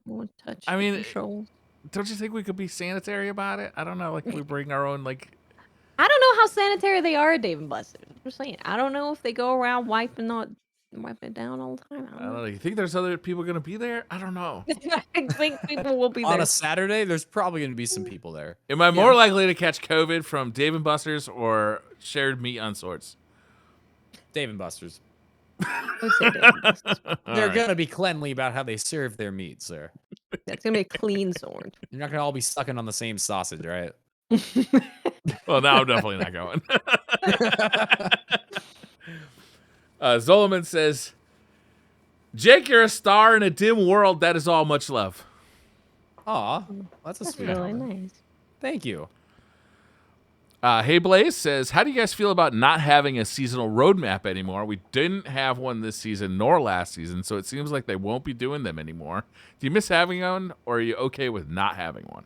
don't want to touch I the mean, controls. don't you think we could be sanitary about it? I don't know. Like we bring our own like. I don't know how sanitary they are at Dave and Buster's. I'm just saying. I don't know if they go around wiping it down all the time. I don't know. You think there's other people gonna be there? I don't know. I think people will be On there. a Saturday, there's probably gonna be some people there. Am I more likely to catch COVID from Dave & Buster's or shared meat on swords? Dave and Buster's. I would say Dave and Buster's. They're right. gonna be cleanly about how they serve their meat, sir. It's gonna be a clean sword. You're not gonna all be sucking on the same sausage, right? Well, now I'm definitely not going. Zolomon says, Jake, you're a star in a dim world. That is all. Much love. Aw, that's a That's sweet really comment. nice. Thank you. Hey Blaze says, how do you guys feel about not having a seasonal roadmap anymore? We didn't have one this season nor last season, so it seems like they won't be doing them anymore. Do you miss having one, or are you okay with not having one?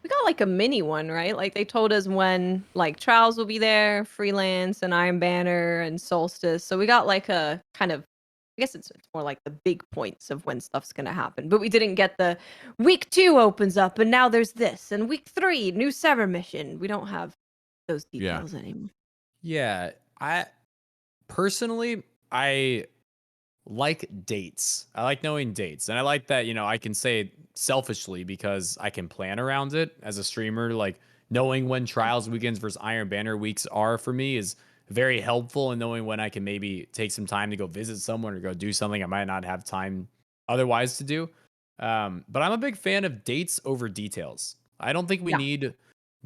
We got like a mini one, right? Like they told us when like Trials will be there, Freelance and Iron Banner and Solstice. So we got like a kind of, I guess it's more like the big points of when stuff's gonna happen. But we didn't get the week 2 opens up and now there's this, and week 3 new Sever mission. We don't have those details anymore. Yeah, I personally like dates. I like knowing dates, and I like that I can say selfishly because I can plan around it as a streamer. Like knowing when Trials weekends versus Iron Banner weeks are for me is very helpful, and knowing when I can maybe take some time to go visit someone or go do something I might not have time otherwise to do. But I'm a big fan of dates over details. I don't think we need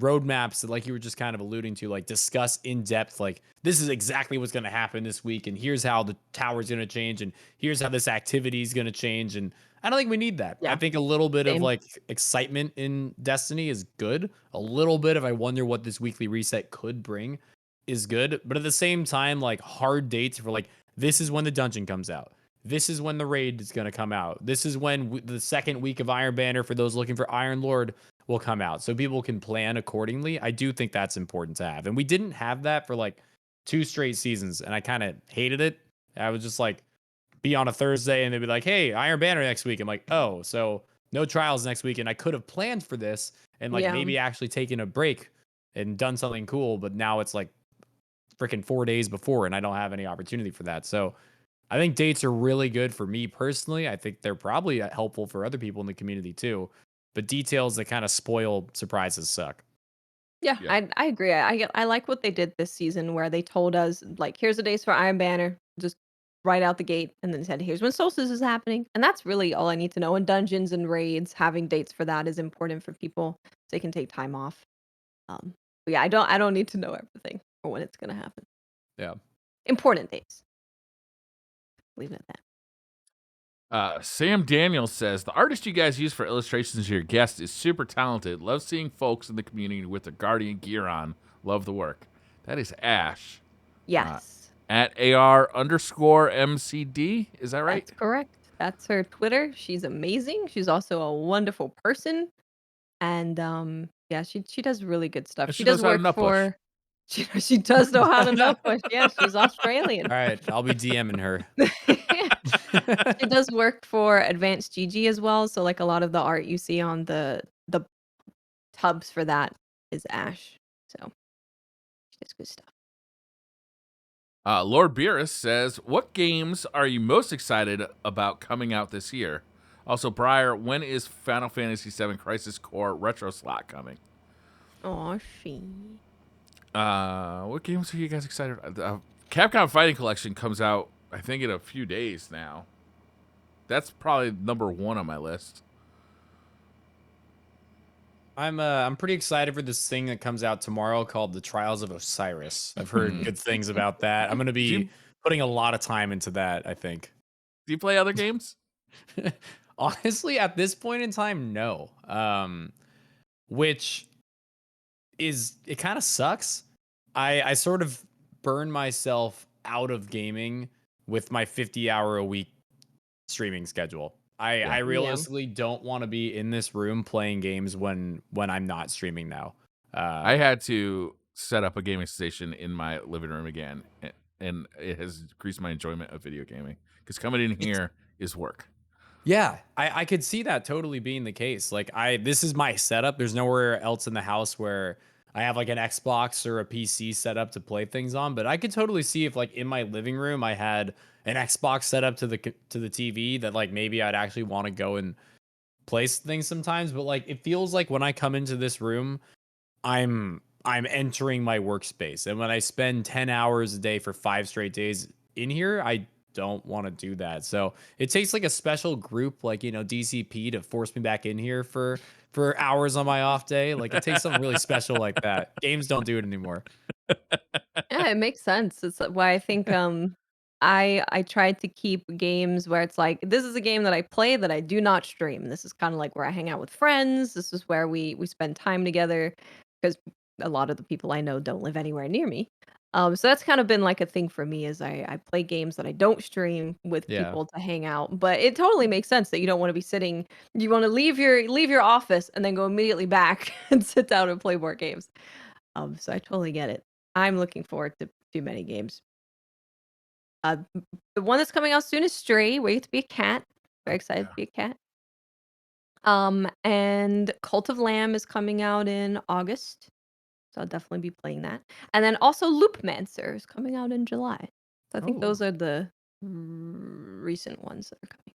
roadmaps that, like you were just kind of alluding to, like discuss in depth, like this is exactly what's going to happen this week, and here's how the tower's going to change, and here's how this activity is going to change. And I don't think we need that. I think a little bit of like excitement in Destiny is good. A little bit of I wonder what this weekly reset could bring is good. But at the same time, like hard dates for like, this is when the dungeon comes out. This is when the raid is going to come out. This is when the second week of Iron Banner for those looking for Iron Lord will come out so people can plan accordingly. I do think that's important to have. And we didn't have that for like 2 straight seasons, and I kind of hated it. I was just like be on a Thursday and they'd be like, "Hey, Iron Banner next week." I'm like, "Oh, so no trials next week." And I could have planned for this and like Yeah. maybe actually taken a break and done something cool, but now it's like freaking 4 days before and I don't have any opportunity for that. So I think dates are really good for me personally. I think they're probably helpful for other people in the community too. But details that kind of spoil surprises suck. Yeah, Yeah. I agree. I like what they did this season where they told us like, here's the dates for Iron Banner, just right out the gate, and then said, here's when Solstice is happening, and that's really all I need to know. And dungeons and raids, having dates for that is important for people so they can take time off. But yeah, I don't need to know everything for when it's gonna happen. Yeah. Important dates. Leave it at that. Sam Daniels says, the artist you guys use for illustrations of your guests is super talented. Love seeing folks in the community with their Guardian gear on. Love the work. That is Ash. Yes, At AR_MCD. Is that right? that's correct. That's her Twitter. She's amazing. She's also a wonderful person. And yeah, she does really good stuff. And She she does knows how to work nut push. for she does know how to nut push. Yeah, she's Australian. All right, I'll be DMing her. She does work for Advanced GG as well, so like a lot of the art you see on the tubs for that is Ash. So she does good stuff. Lord Beerus says, what games are you most excited about coming out this year? Also, Briar, when is Final Fantasy VII Crisis Core Retro Slot coming? Oh, she. What games are you guys excited about? Capcom Fighting Collection comes out, I think, in a few days now. That's probably number 1 on my list. I'm pretty excited for this thing that comes out tomorrow called The Trials of Osiris. I've heard good things about that. I'm going to be putting a lot of time into that, I think. Do you play other games? Honestly, at this point in time, no. Which is, it kind of sucks. I sort of burn myself out of gaming with my 50-hour a week streaming schedule. I Yeah. realistically don't want to be in this room playing games when I'm not streaming now. I had to set up a gaming station in my living room again, and it has increased my enjoyment of video gaming. Because coming in here is work. Yeah, I could see that totally being the case. Like this is my setup. There's nowhere else in the house where I have like an Xbox or a PC set up to play things on, but I could totally see if like in my living room I had an Xbox set up to the TV that like maybe I'd actually want to go and play things sometimes, but like it feels like when I come into this room, I'm entering my workspace. And when I spend 10 hours a day for 5 straight days in here, I don't want to do that. So it takes like a special group like, DCP to force me back in here for hours on my off day. Like it takes something really special like that. Games don't do it anymore. Yeah, it makes sense. It's why I think I tried to keep games where it's like this is a game that I play that I do not stream. This is kind of like where I hang out with friends. This is where we spend time together because a lot of the people I know don't live anywhere near me. So that's kind of been like a thing for me is I play games that I don't stream with Yeah. people to hang out. But it totally makes sense that you don't want to be sitting. You want to leave your office and then go immediately back and sit down and play more games. So I totally get it. I'm looking forward to too many games. The one that's coming out soon is Stray. Wait to be a cat. Very excited to be a cat. And Cult of Lamb is coming out in August, so I'll definitely be playing that. And then also Loopmancer is coming out in July. So I think those are the recent ones that are coming.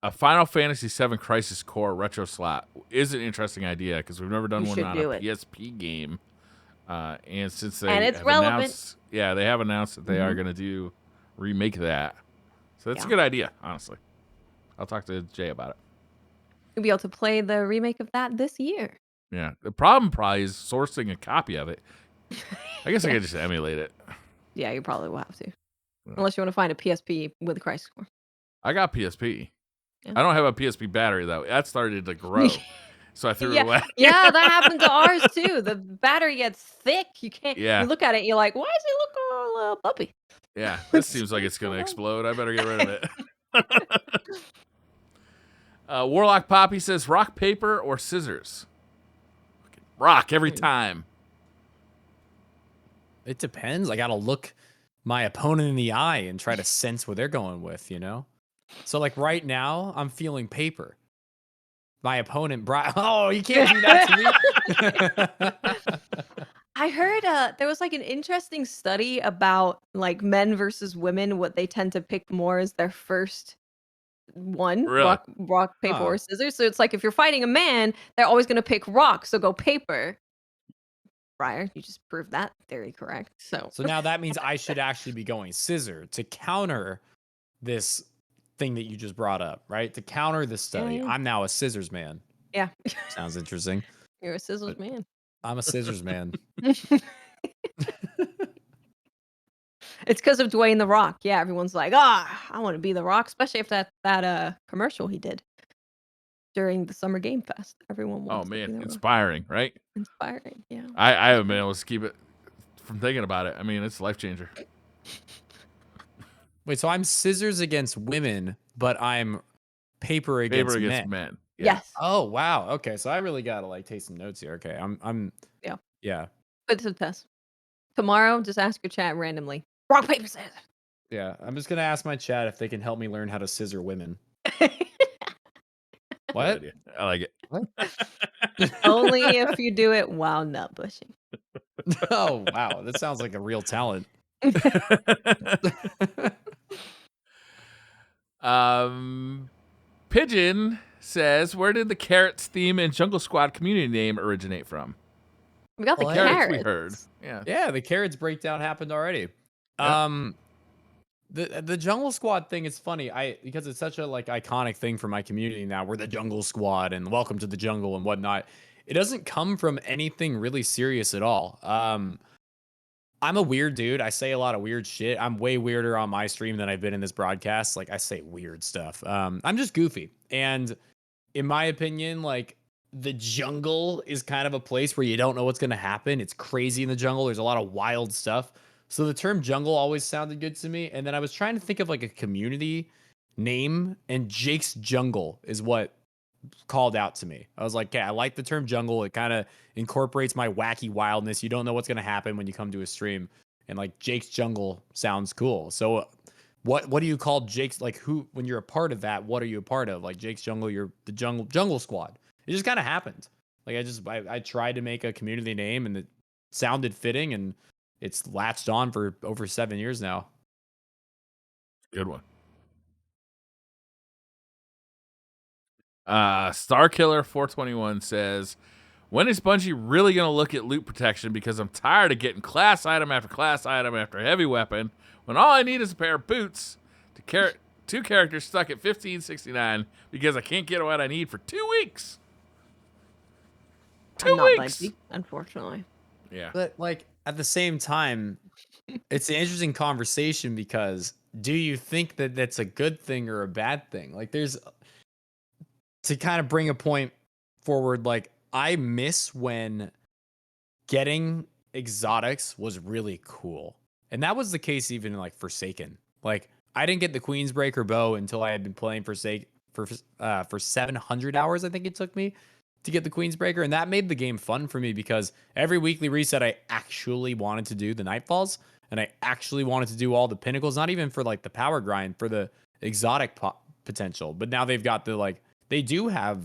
A Final Fantasy VII Crisis Core Retro Slot is an interesting idea because we've never done You one should on do a it. PSP game. And since they And it's have relevant. announced that they are going to remake that. So that's a Yeah. good idea, honestly. I'll talk to Jay about it. You'll be able to play the remake of that this year. Yeah. The problem probably is sourcing a copy of it. I guess I could just emulate it. Yeah, you probably will have to. Unless you want to find a PSP with a Crisis Core. I got PSP. Yeah. I don't have a PSP battery, though. That started to grow. So I threw it away. Yeah, that happened to ours too. The battery gets thick. You can't. Yeah. You look at it, you're like, why does it look a little puppy? Yeah, this seems like it's going to explode. I better get rid of it. Warlock Poppy says rock, paper, or scissors. Rock every time. It depends. I got to look my opponent in the eye and try to sense what they're going with, you know? So, like, right now, I'm feeling paper. My opponent, Brian. Oh, you can't do that to me. I heard there was like an interesting study about like men versus women, what they tend to pick more as their first one, Really? rock, paper, Huh. or scissors. So it's like if you're fighting a man, they're always gonna pick rock, so go paper. Briar, you just proved that theory correct. So So now that means I should actually be going scissor to counter this thing that you just brought up, right? To counter this study. yeah. I'm now a scissors man. Yeah. Sounds interesting. You're a scissors But man. I'm a scissors man. It's because of Dwayne the Rock. Yeah, everyone's like, I want to be the Rock, especially if that commercial he did during the Summer Game Fest. Everyone Oh wants to be man, the Rock. inspiring, right? Inspiring, yeah. I haven't been able to keep it from thinking about it. I mean, it's a life changer. Wait, so I'm scissors against women, but I'm paper against Paper against men. men. Yeah. Yes. Oh wow. Okay, so I really gotta like take some notes here. Okay, I'm Yeah. yeah. Put it to the test. Tomorrow, just ask your chat randomly. Rock, paper, scissors. Yeah, I'm just gonna ask my chat if they can help me learn how to scissor women. Good What? idea. I like it. Only if you do it while nut bushing. Oh wow, that sounds like a real talent. Pigeon says, where did the Carrots theme and Jungle Squad community name originate from? We got the Well, carrots. We heard. Yeah. Yeah, the carrots breakdown happened already. Yep. The Jungle Squad thing is funny. Because it's such a like iconic thing for my community now. We're the Jungle Squad and welcome to the jungle and whatnot. It doesn't come from anything really serious at all. I'm a weird dude. I say a lot of weird shit. I'm way weirder on my stream than I've been in this broadcast. Like I say weird stuff. I'm just goofy. And in my opinion, like the jungle is kind of a place where you don't know what's going to happen. It's crazy in the jungle. There's a lot of wild stuff. So the term jungle always sounded good to me. And then I was trying to think of like a community name, and Jake's Jungle is what called out to me. I was like, okay, I like the term jungle. It kind of incorporates my wacky wildness. You don't know what's going to happen when you come to a stream. And like Jake's Jungle sounds cool. So what do you call Jake's, like who, when you're a part of that, what are you a part of? Like Jake's Jungle, you're the jungle squad. It just kind of happened. Like I tried to make a community name and it sounded fitting and it's latched on for over 7 years now. Good one. Starkiller 421 says, when is Bungie really going to look at loot protection? Because I'm tired of getting class item after class item after heavy weapon when all I need is a pair of boots to two characters stuck at 1569 because I can't get what I need for 2 weeks. I'm not Bungie, unfortunately. Yeah. But like at the same time, it's an interesting conversation because do you think that that's a good thing or a bad thing? Like there's, to kind of bring a point forward, like I miss when getting exotics was really cool. And that was the case even in like Forsaken. Like I didn't get the Queensbreaker bow until I had been playing for 700 hours, I think it took me to get the Queensbreaker. And that made the game fun for me because every weekly reset, I actually wanted to do the Nightfalls and I actually wanted to do all the pinnacles, not even for like the power grind, for the exotic potential. But now they've got the like, they do have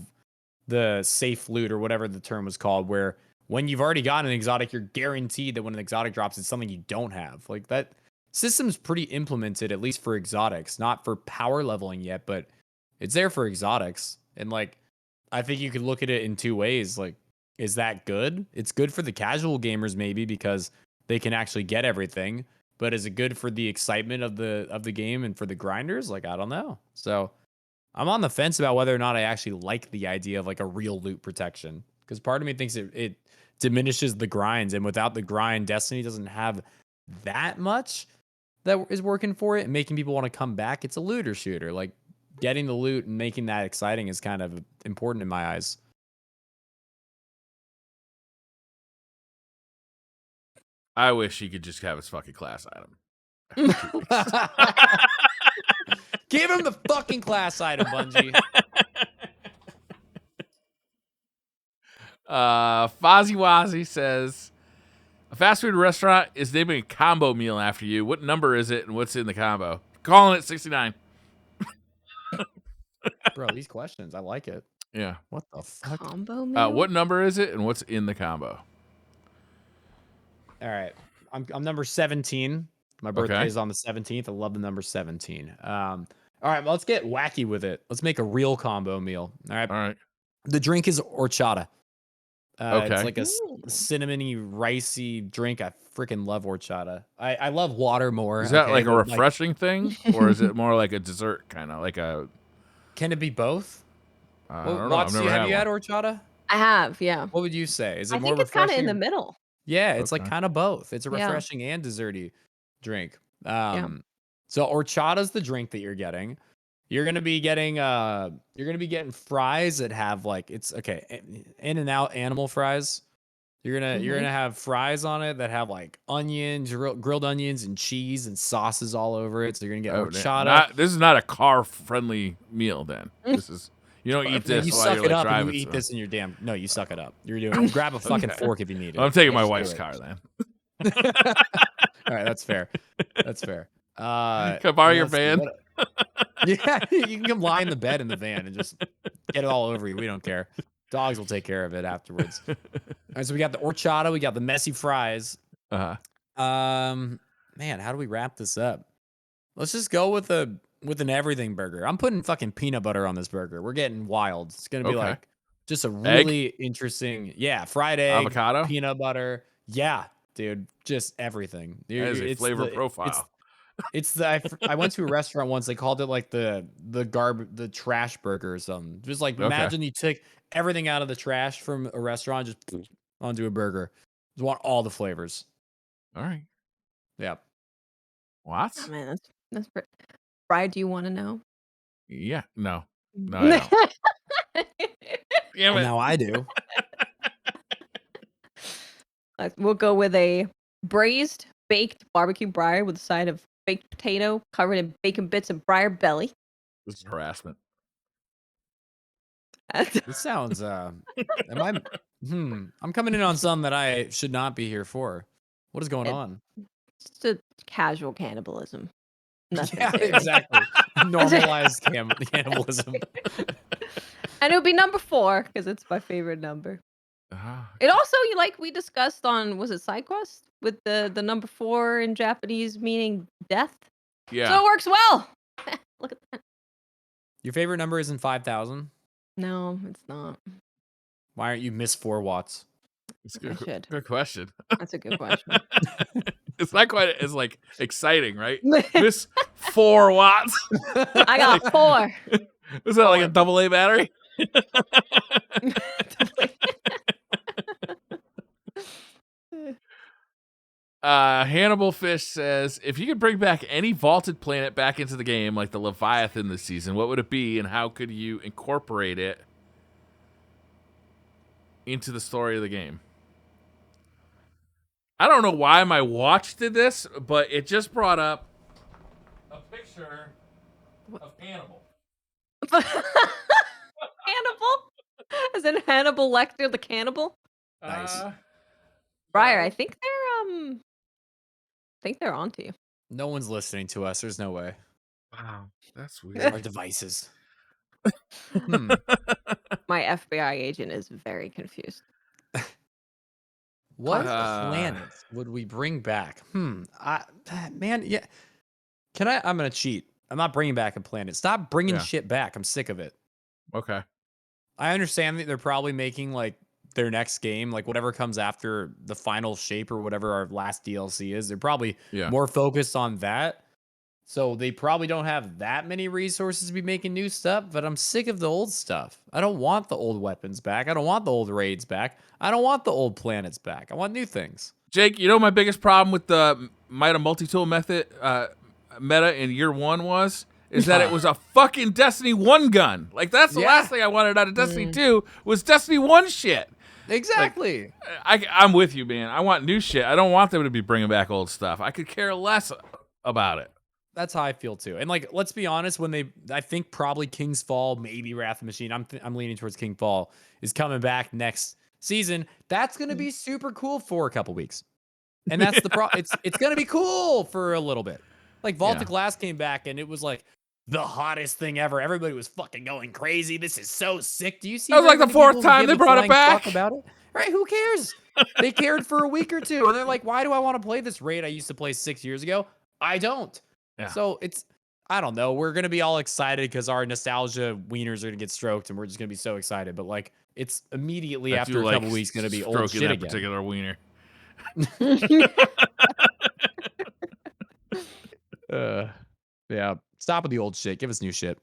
the safe loot or whatever the term was called, where when you've already got an exotic, you're guaranteed that when an exotic drops, it's something you don't have. Like that system's pretty implemented, at least for exotics, not for power leveling yet, but it's there for exotics. And like, I think you could look at it in two ways. Like, is that good? It's good for the casual gamers, maybe, because they can actually get everything. But is it good for the excitement of the game and for the grinders? Like, I don't know. So I'm on the fence about whether or not I actually like the idea of like a real loot protection, because part of me thinks it diminishes the grinds, and without the grind, Destiny doesn't have that much that is working for it and making people want to come back. It's a looter shooter. Like getting the loot and making that exciting is kind of important in my eyes. I wish he could just have his fucking class item. Give him the fucking class item, Bungie. Fozzie Wazzy says, a fast food restaurant is naming a combo meal after you. What number is it and what's in the combo? Calling it 69. Bro, these questions, I like it. Yeah. What the fuck? Combo meal? What number is it and what's in the combo? All right. I'm number 17. My birthday is on the 17th. I love the number 17. All right, let's get wacky with it. Let's make a real combo meal. All right. The drink is horchata. It's like a cinnamony, ricey drink. I freaking love horchata. I love water more. Is that like a refreshing thing, or is it more like a dessert kind of like a? Can it be both? I don't know. Have you had horchata? I have, yeah. What would you say? Is it I more think it's refreshing? kind of in the middle. Yeah, it's like kind of both. It's a refreshing and desserty drink. So horchata's the drink that you're getting. You're gonna be getting fries that have like In-N-Out animal fries. You're gonna have fries on it that have like onions, grilled onions and cheese and sauces all over it. So you're gonna get horchata. This is not a car-friendly meal. Then this is you don't eat this. You while suck you're it like up driving and you eat this in your damn. No, you suck it up. You're doing. Grab a fucking fork if you need it. I'm taking my wife's car then. All right, that's fair. That's fair. Can I borrow your van? Yeah, you can come lie in the bed in the van and just get it all over you. We don't care. Dogs will take care of it afterwards. All right, so we got the horchata, we got the messy fries. Man, how do we wrap this up? Let's just go with an everything burger. I'm putting fucking peanut butter on this burger. We're getting wild. It's gonna be like just a really interesting, fried egg, avocado, peanut butter. Yeah, dude, just everything. That is a flavor profile. I went to a restaurant once. They called it like the trash burger or something. Just like imagine you took everything out of the trash from a restaurant, just onto a burger. Just want all the flavors. All right. Yeah. What? Oh, man, that's pretty. Fried, do you want to know? Yeah. No. No, I don't. Damn it. Now I do. We'll go with a braised baked barbecue briar with a side of baked potato covered in bacon bits and briar belly. This is harassment. This sounds I'm coming in on something that I should not be here for. What is going on? Just a casual cannibalism. Nothing yeah, serious. exactly. Normalized cannibalism. And it would be number 4 because it's my favorite number. It also, we discussed on, was it SideQuest? With the number 4 in Japanese meaning death? Yeah. So it works well. Look at that. Your favorite number isn't 5,000? No, it's not. Why aren't you Miss 4 Watts? It's good question. That's a good question. It's not quite as exciting, right? Miss 4 watts. I got 4. Is that like a AA battery? Hannibal Fish says, if you could bring back any vaulted planet back into the game, like the Leviathan this season, what would it be and how could you incorporate it into the story of the game? I don't know why my watch did this, but it just brought up a picture of Hannibal. Hannibal? As in Hannibal Lecter the cannibal? Nice. Briar, I think they're onto you. No one's listening to us. There's no way. Wow, that's weird. Our devices. My FBI agent is very confused. What planet would we bring back? I'm gonna cheat. I'm not bringing back a planet. Stop bringing shit back. I'm sick of it. Okay. I understand that they're probably making their next game, whatever comes after the final shape or whatever our last DLC is. They're probably more focused on that. So they probably don't have that many resources to be making new stuff, but I'm sick of the old stuff. I don't want the old weapons back. I don't want the old raids back. I don't want the old planets back. I want new things. Jake, my biggest problem with the Mida multi-tool method meta in year 1 is that it was a fucking Destiny 1 gun. That's the last thing I wanted out of Destiny 2 was Destiny 1 shit. Exactly. I'm with you, man. I want new shit. I don't want them to be bringing back old stuff. I could care less about it. That's how I feel too. And let's be honest, I think probably King's Fall, maybe Wrath of the Machine. I'm leaning towards King Fall is coming back next season. That's gonna be super cool for a couple weeks. And that's the problem. It's gonna be cool for a little bit. Like Vault of Glass came back and it was like the hottest thing ever. Everybody was fucking going crazy. This is so sick. Do you see? That was like the 4th time they brought it back. About it, right? Who cares? They cared for a week or two, and they're like, "Why do I want to play this raid I used to play 6 years ago? I don't." Yeah. So I don't know. We're gonna be all excited because our nostalgia wieners are gonna get stroked, and we're just gonna be so excited. But like, it's immediately after a couple weeks gonna be old shit that again. Particular wiener. Yeah. Stop with the old shit. Give us new shit.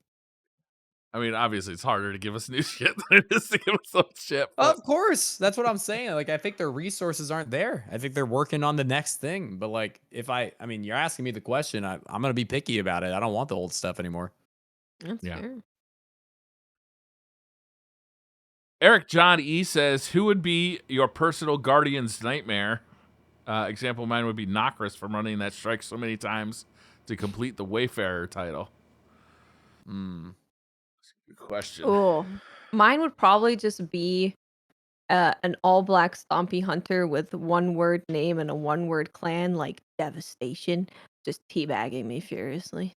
I mean, obviously, it's harder to give us new shit than it is to give us old shit. But... Of course, that's what I'm saying. Like, I think their resources aren't there. I think they're working on the next thing. But like, I mean, you're asking me the question. I'm gonna be picky about it. I don't want the old stuff anymore. That's fair. Eric John E says, "Who would be your personal guardian's nightmare?" Example, mine would be Nokris from running that strike so many times to complete the Wayfarer title. Good question. Oh, mine would probably just be an all-black stompy hunter with one word name and a one-word clan, like devastation, just teabagging me furiously.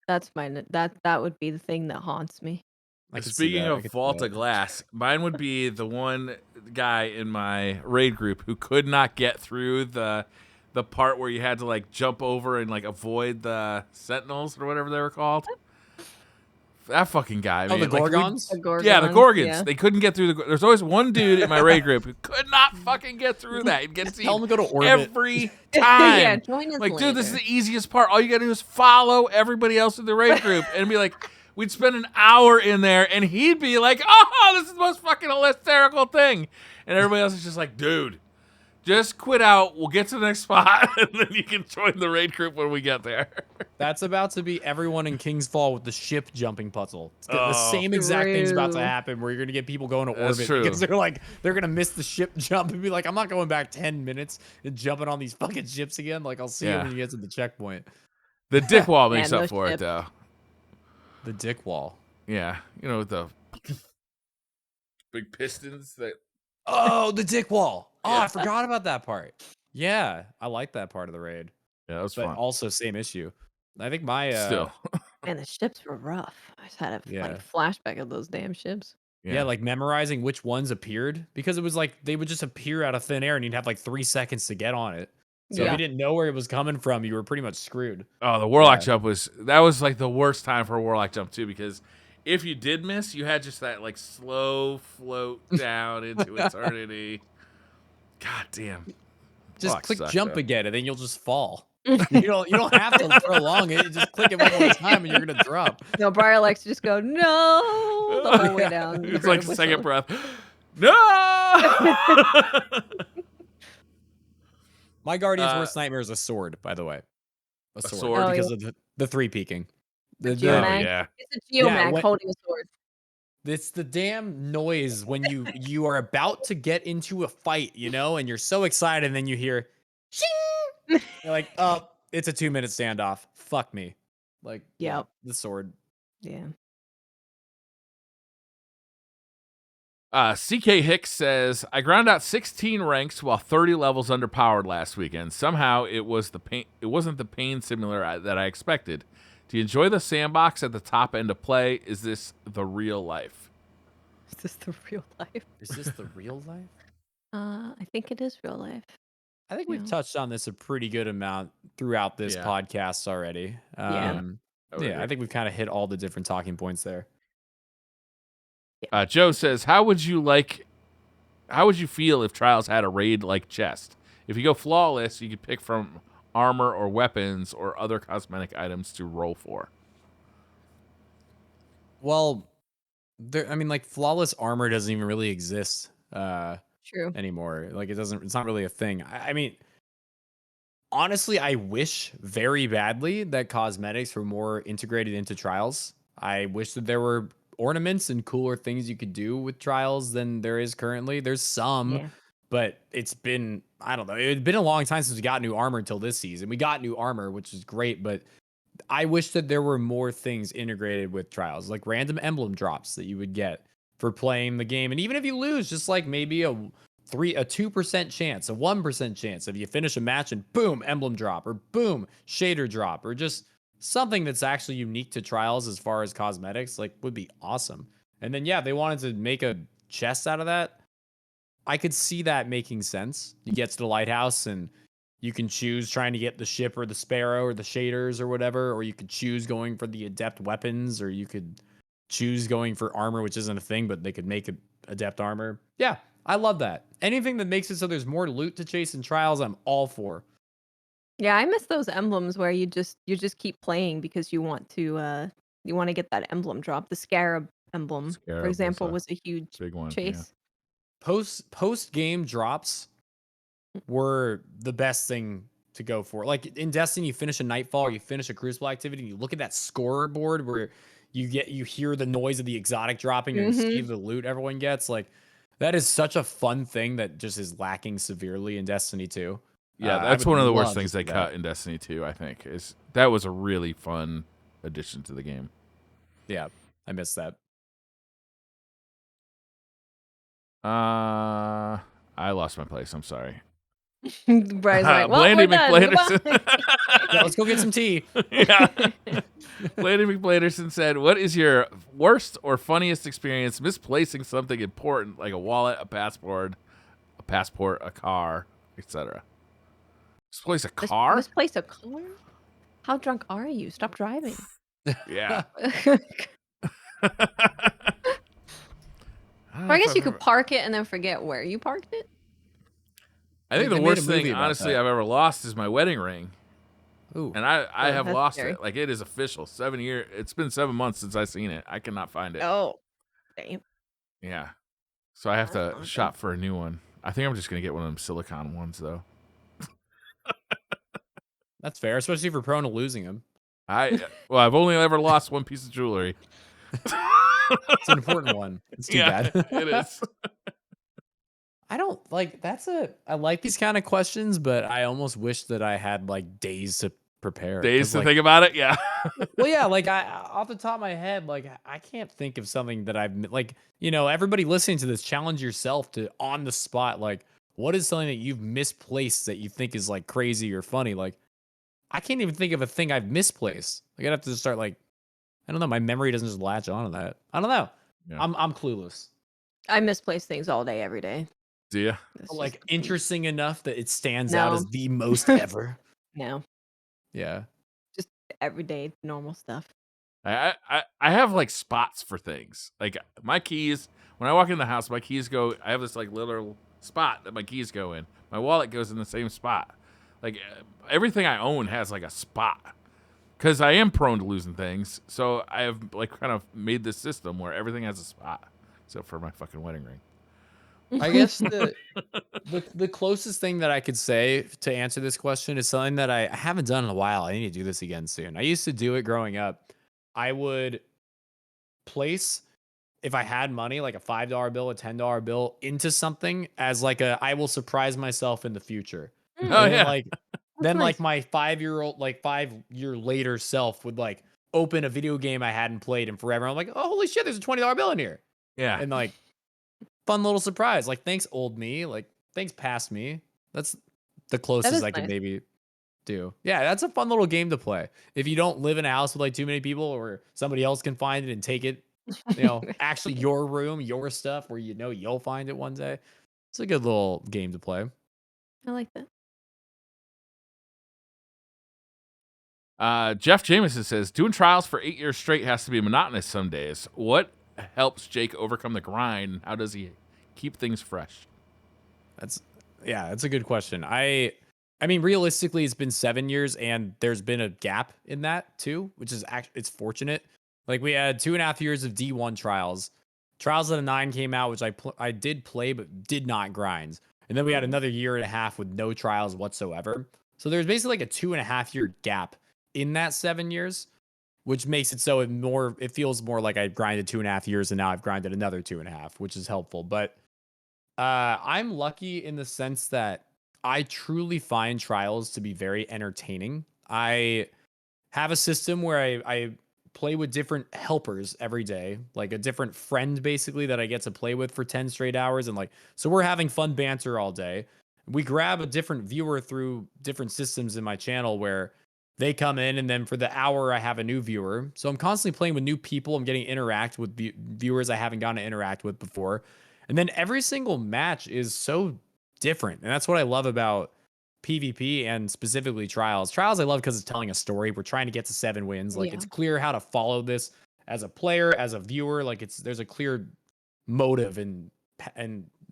That's mine. That would be the thing that haunts me. Speaking of Vault of Glass, mine would be the one guy in my raid group who could not get through the part where you had to like jump over and like avoid the sentinels or whatever they were called. That fucking guy. Oh, the Gorgons? Yeah, the Gorgons. Yeah. They couldn't get through there's always one dude in my raid group who could not fucking get through that. He'd get tell him to go to orbit every time. Yeah, join us like, later. dude, this is the easiest part. All you gotta do is follow everybody else in the raid group and be like, we'd spend an hour in there and he'd be like, oh, this is the most fucking hysterical thing. And everybody else is just like, dude, just quit out. We'll get to the next spot, and then you can join the raid group when we get there. That's about to be everyone in King's Fall with the ship jumping puzzle. The same exact thing's about to happen, where you're going to get people going to orbit because they're going to miss the ship jump and be like, I'm not going back 10 minutes and jumping on these fucking ships again. Like, I'll see you when you get to the checkpoint. The dick wall makes up for it, though. The dick wall. Yeah. You know, with the big pistons that... Oh, the dick wall. Oh, I forgot about that part. Yeah, I like that part of the raid. Yeah, that was but fun. Also, same issue. I think my still. Man, the ships were rough. I just had a flashback of those damn ships. Yeah, like memorizing which ones appeared because it was like they would just appear out of thin air and you'd have like 3 seconds to get on it. So if you didn't know where it was coming from, you were pretty much screwed. Oh, the Warlock jump was like the worst time for a Warlock jump too, because if you did miss, you had just that like slow float down into eternity. God damn. Just click jump again and then you'll just fall. you don't have to prolong it. You just click it one more time and you're gonna drop. No, Briar likes to just go no the whole way down. It's like second breath. No. My guardian's worst nightmare is a sword, by the way. A sword because of the 3 peeking. It's a geomag holding a sword. It's the damn noise when you are about to get into a fight, and you're so excited, and then you hear, shing! You're like, oh, it's a 2-minute standoff. Fuck me. Like, the sword. Yeah. CK Hicks says, I ground out 16 ranks while 30 levels underpowered last weekend. Somehow it wasn't the pain simulator that I expected. Do you enjoy the sandbox at the top end of play? Is this the real life? Is this the real life? Is this the real life? I think it is real life. I think we've touched on this a pretty good amount throughout this podcast already. I think we've kind of hit all the different talking points there. Joe says, how would you feel if Trials had a raid-like chest? If you go flawless, you could pick from armor or weapons or other cosmetic items to roll for. Well, flawless armor doesn't even really exist anymore. Like, it's not really a thing. I mean, honestly, I wish very badly that cosmetics were more integrated into Trials. I wish that there were ornaments and cooler things you could do with Trials than there is currently. There's some, but it's been, I don't know, it's been a long time since we got new armor until this season. We got new armor, which is great, but I wish that there were more things integrated with Trials, like random emblem drops that you would get for playing the game. And even if you lose, just like maybe a 2% chance, a 1% chance if you finish a match and boom, emblem drop, or boom, shader drop, or just something that's actually unique to Trials as far as cosmetics, like, would be awesome. And then, yeah, they wanted to make a chest out of that. I could see that making sense. You get to the lighthouse and you can choose trying to get the ship or the sparrow or the shaders or whatever, or you could choose going for the adept weapons, or you could choose going for armor, which isn't a thing, but they could make adept armor. Yeah, I love that. Anything that makes it so there's more loot to chase in Trials, I'm all for. Yeah, I miss those emblems where you just keep playing because you want to get that emblem drop. The scarab emblem, for Scarab example, was was a huge a big one. Yeah. chase. Post game drops were the best thing to go for. Like in Destiny, you finish a Nightfall or you finish a Crucible activity, and you look at that scoreboard where you hear the noise of the exotic dropping and you see the loot everyone gets. Like, that is such a fun thing that just is lacking severely in Destiny 2. Yeah, that's one of the worst things they cut in Destiny 2, I think. That was a really fun addition to the game. Yeah, I missed that. I lost my place. I'm sorry. Bry's like, well, Blandy we're done. Yeah, let's go get some tea. Yeah. Blandy McBlanderson said, "What is your worst or funniest experience misplacing something important like a wallet, a passport, a car, etc.?" Misplace a car? Misplace a car? How drunk are you? Stop driving. Yeah. I guess you could park it and then forget where you parked it. I think the worst thing, honestly, I've ever lost is my wedding ring. Ooh. And I have lost scary. it. Like, it is official. 7 years. It's been 7 months since I've seen it. I cannot find it. Oh, damn. Yeah. So I have to shop for a new one. I think I'm just going to get one of them silicone ones, though. That's fair, especially if you're prone to losing them. I've only ever lost one piece of jewelry. It's an important one. It's too bad. It is. I don't like I like these kind of questions, but I almost wish that I had like days to prepare. Days to think about it, yeah. Well, yeah, like I off the top of my head, like I can't think of something that I've like, everybody listening to this, challenge yourself to on the spot, like, what is something that you've misplaced that you think is like crazy or funny? Like, I can't even think of a thing I've misplaced. Like, I'd have to just start like, I don't know, my memory doesn't just latch on to that. I don't know. Yeah. I'm clueless. I misplace things all day, every day. Do you? Like, interesting enough that it stands out as the most ever? No. Yeah. Just everyday normal stuff. I have like spots for things. Like, my keys, when I walk in the house, my keys go, I have this like little spot that my keys go in. My wallet goes in the same spot. Like, everything I own has like a spot. Because I am prone to losing things. So I have like kind of made this system where everything has a spot. Except for my fucking wedding ring. I guess the closest thing that I could say to answer this question is something that I haven't done in a while. I need to do this again soon. I used to do it growing up. I would place, if I had money, like a $5 bill, a $10 bill, into something as like I will surprise myself in the future. Oh, yeah. Like my 5-year-old, like 5 year later self would like open a video game I hadn't played in forever. I'm like, oh, holy shit, there's a $20 bill in here. Yeah. And like, fun little surprise. Like, thanks, old me. Like, thanks, past me. That's the closest I could maybe do. Yeah, that's a fun little game to play. If you don't live in a house with like too many people, or somebody else can find it and take it, actually your room, your stuff, where you'll find it one day. It's a good little game to play. I like that. Jeff Jameson says, doing Trials for 8 years straight has to be monotonous some days. What helps Jake overcome the grind? How does he keep things fresh? That's a good question. I mean, realistically, it's been 7 years, and there's been a gap in that too, which is it's fortunate. Like, we had 2.5 years of D1 Trials. Trials of the 9 came out, which I did play but did not grind, and then we had another 1.5 years with no Trials whatsoever. So there's basically like a 2.5 year gap in that 7 years, which makes it so it feels more like I grinded 2.5 years and now I've grinded another 2.5, which is helpful. But I'm lucky in the sense that I truly find Trials to be very entertaining. I have a system where I play with different helpers every day, like a different friend basically that I get to play with for 10 straight hours. And like, so we're having fun banter all day. We grab a different viewer through different systems in my channel where they come in, and then for the hour I have a new viewer. So I'm constantly playing with new people. I'm getting interact with viewers I haven't gotten to interact with before. And then every single match is so different. And that's what I love about PvP and specifically Trials. Trials I love because it's telling a story. We're trying to get to 7 wins. Like, Yeah. it's clear how to follow this as a player, as a viewer. Like, there's a clear motive and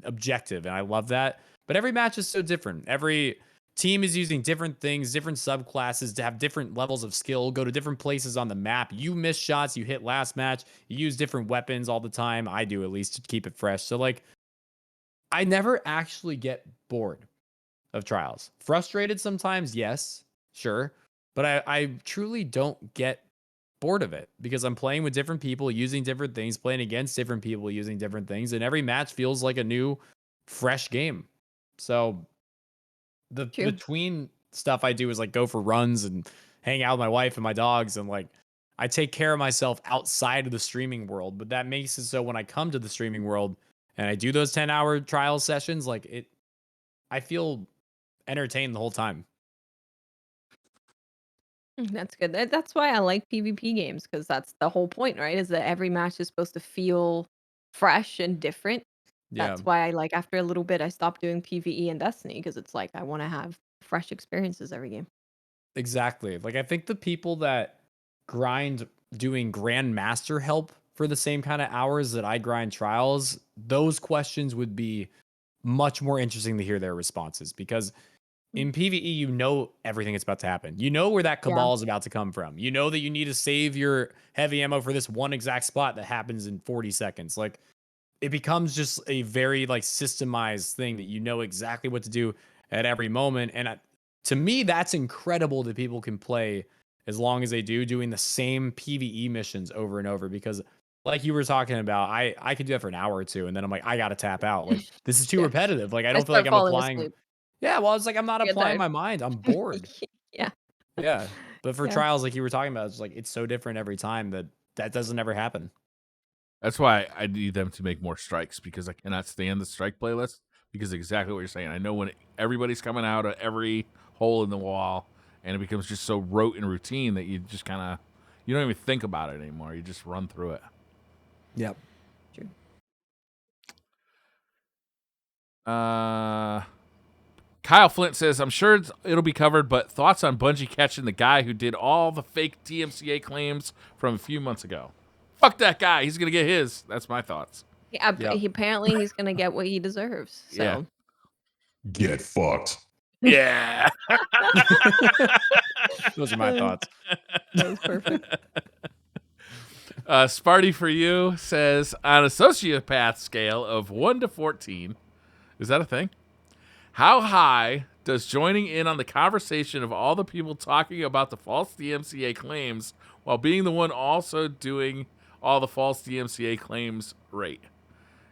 objective, and I love that. But every match is so different. Every team is using different things, different subclasses to have different levels of skill, go to different places on the map. You miss shots, you hit last match, you use different weapons all the time. I do, at least, to keep it fresh. So like, I never actually get bored of Trials. Frustrated sometimes, yes, sure. But I truly don't get bored of it because I'm playing with different people, using different things, playing against different people, using different things. And every match feels like a new, fresh game. So the between stuff I do is like go for runs and hang out with my wife and my dogs. And like, I take care of myself outside of the streaming world. But that makes it so when I come to the streaming world and I do those 10-hour trial sessions, like I feel entertained the whole time. That's good. That's why I like PvP games, because that's the whole point, right? Is that every match is supposed to feel fresh and different. Yeah, That's why I like, after a little bit, I stopped doing PvE and Destiny, because it's like I want to have fresh experiences every game. exactly. Like, I think the people that grind doing Grandmaster help for the same kind of hours that I grind Trials, those questions would be much more interesting to hear their responses, because in PvE, you know everything that's about to happen. You know where that Yeah. cabal is about to come from. You know that you need to save your heavy ammo for this one exact spot that happens in 40 seconds. Like, it becomes just a very like systemized thing that you know exactly what to do at every moment. And to me, that's incredible that people can play as long as they do, doing the same PvE missions over and over. Because like you were talking about, I could do that for an hour or two, and then I'm like, I gotta tap out. Like, this is too Yeah. repetitive. Like, I I don't feel like start I'm falling applying. asleep. Yeah, well, it's like I'm not Get applying tired. my mind. I'm bored. Yeah. Yeah. But for Yeah. Trials, like you were talking about, it's like it's so different every time that doesn't ever happen. That's why I need them to make more strikes, because I cannot stand the strike playlist, because exactly what you're saying. I know when everybody's coming out of every hole in the wall, and it becomes just so rote and routine that you just kind of, you don't even think about it anymore. You just run through it. Yep. True. Kyle Flint says, I'm sure it'll be covered, but thoughts on Bungie catching the guy who did all the fake TMCA claims from a few months ago? Fuck that guy. He's going to get his. That's my thoughts. Yeah, Yep. apparently he's gonna get what he deserves. So. Yeah. Get fucked. Yeah. Those are my thoughts. That was perfect. Sparty for you says, on a sociopath scale of 1 to 14, is that a thing? How high does joining in on the conversation of all the people talking about the false DMCA claims while being the one also doing all the false DMCA claims rate?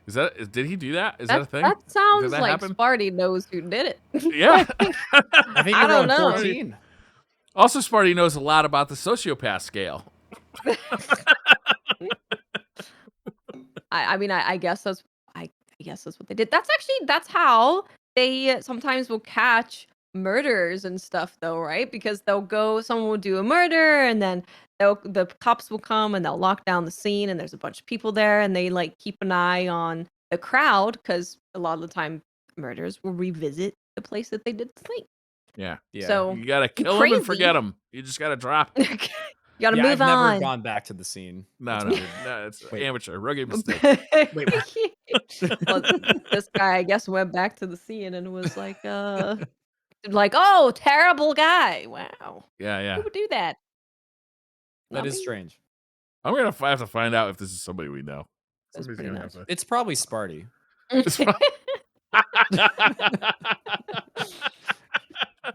Did he do that? Is that a thing? That sounds Did that like happen? Sparty knows who did it. Yeah. I think I you're don't going know. 14. Also, Sparty knows a lot about the sociopath scale. I mean, I guess that's I guess that's what they did. That's how they sometimes will catch murderers and stuff, though, right? Because someone will do a murder, and then the cops will come and they'll lock down the scene, and there's a bunch of people there, and they like keep an eye on the crowd, because a lot of the time murderers will revisit the place that they did the thing. Yeah. So You got to kill them and forget them. You just got to drop. you gotta Yeah, move I've on. never gone back to the scene. No, it's Wait. amateur. Rookie mistake. Wait, what? Well, this guy, I guess, went back to the scene and was like, oh, terrible guy. Wow. Yeah. Who would do that? That Not is me. strange. I'm going to have to find out if this is somebody we know. That's Somebody's pretty gonna nuts. have to. It's probably Sparty.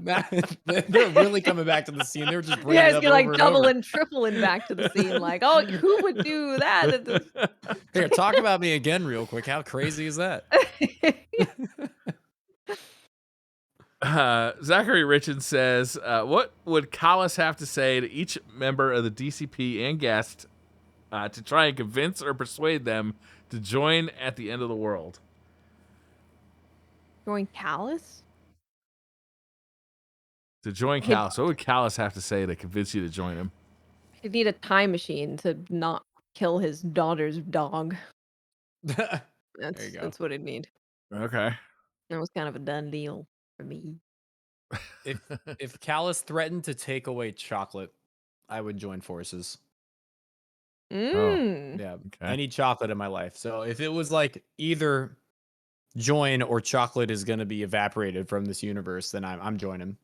They're really coming back to the scene. They were just bringing Yeah, it it's up like over and double over. and tripling back to the scene. Like, oh, who would do that? Here, talk about me again real quick. How crazy is that? Zachary Richard says, what would Collis have to say to each member of the DCP and guest to try and convince or persuade them to join at the end of the world? Join Callus? To join Callus. What would Callus have to say to convince you to join him? He'd need a time machine to not kill his daughter's dog. There you go. That's what it'd need. Okay. That was kind of a done deal for me. If Callus threatened to take away chocolate, I would join forces. Mm. Yeah, Okay. I need chocolate in my life. So if it was like either join or chocolate is going to be evaporated from this universe, then I'm joining.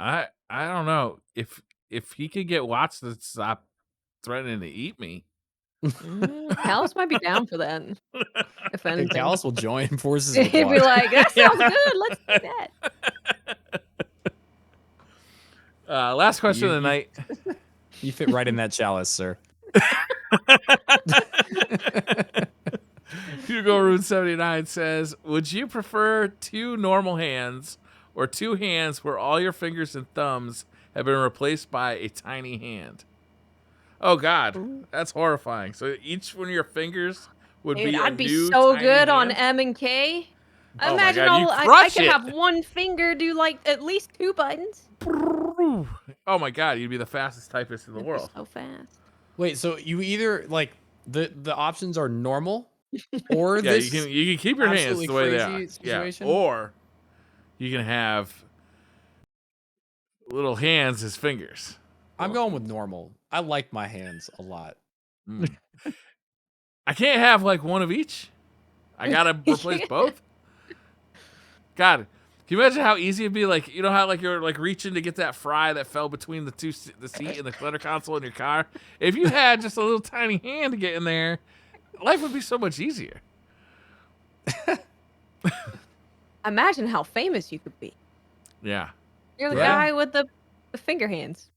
I don't know if he could get Watts to stop threatening to eat me. Callus might be down for that. If And anything, Callus will join forces. he'd With be Watts. like, "That sounds good. Let's do that." Last question of the night. You fit right in that chalice, sir. Hugo Rune 79 says, would you prefer 2 normal hands or 2 hands where all your fingers and thumbs have been replaced by a tiny hand? Oh God, that's horrifying. So each one of your fingers would Dude, be a I'd be new so tiny good on hand? M and K. Oh my Imagine God, you I crush could it. have one finger do like at least 2 buttons. Oh my God, you'd be the fastest typist in the That'd be world. so fast. Wait, so you either like the options are normal, or Yeah, this you can keep your hands absolutely the way they are. crazy situation? Yeah, or you can have little hands as fingers. I'm going with normal. I like my hands a lot. I can't have like one of each. I gotta replace both. God, can you imagine how easy it'd be? Like, you know how like you're like reaching to get that fry that fell between the seat and the center console in your car. If you had just a little tiny hand to get in there, life would be so much easier. Imagine how famous you could be. Yeah, You're the Yeah. guy with the finger hands.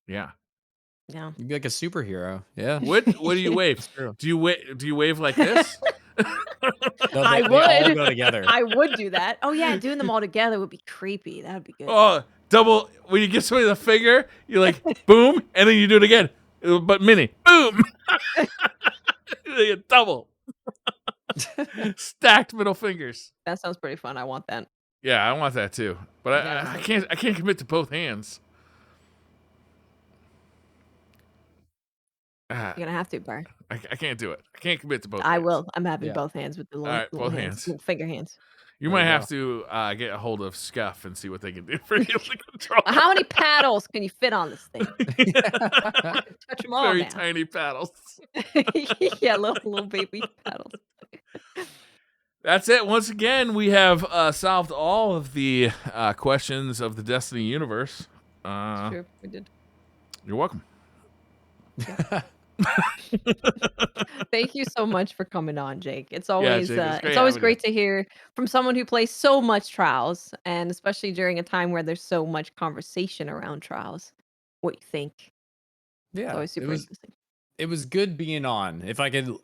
yeah. Yeah. You'd be like a superhero. Yeah. What do you wave? True. Do you wave like this? No, I they all would. go together. I would do that. Oh yeah, doing them all together would be creepy. That would be good. Oh, double. When you get somebody the finger, you like boom, and then you do it again, but mini boom. You get double stacked middle fingers. That sounds pretty fun. I want that. Yeah, I want that too, but Yeah. I can't commit to both hands. You're gonna have to, Bart. I can't do it. I can't commit to both. I hands. will. I'm having Yeah. both hands with the little, All right, little both hands, hands. little finger hands. You There might you have to get a hold of Scuff and see what they can do for you to control. How many paddles can you fit on this thing? Touch them all Very now. tiny paddles. Yeah, little baby paddles. That's it. Once again, we have solved all of the questions of the Destiny universe. Sure, we did. You're welcome. Thank you so much for coming on, Jake. It's always Jake, it's great it's always having you. great to hear from someone who plays so much Trials, and especially during a time where there's so much conversation around Trials. What you think? It's Yeah. always super interesting. It was good being on. If I could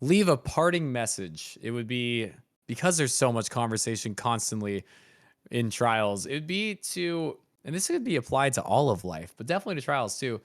leave a parting message, it would be, because there's so much conversation constantly in Trials, it'd be to, and this could be applied to all of life, but definitely to Trials too.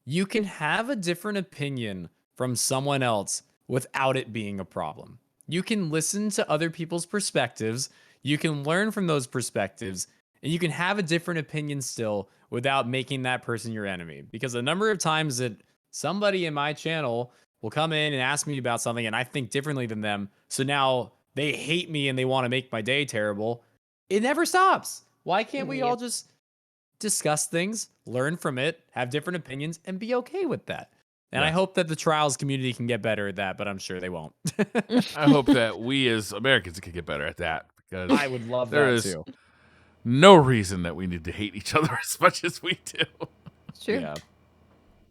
You can have a different opinion from someone else without it being a problem. You can listen to other people's perspectives, you can learn from those perspectives, and you can have a different opinion still without making that person your enemy. Because the number of times that somebody in my channel will come in and ask me about something and I think differently than them, so now they hate me and they want to make my day terrible, it never stops. Why can't we all just discuss things, learn from it, have different opinions, and be okay with that? And I hope that the Trials community can get better at that, but I'm sure they won't. I hope that we as Americans can get better at that, because I would love there that is too. no reason that we need to hate each other as much as we do. It's true. Yeah.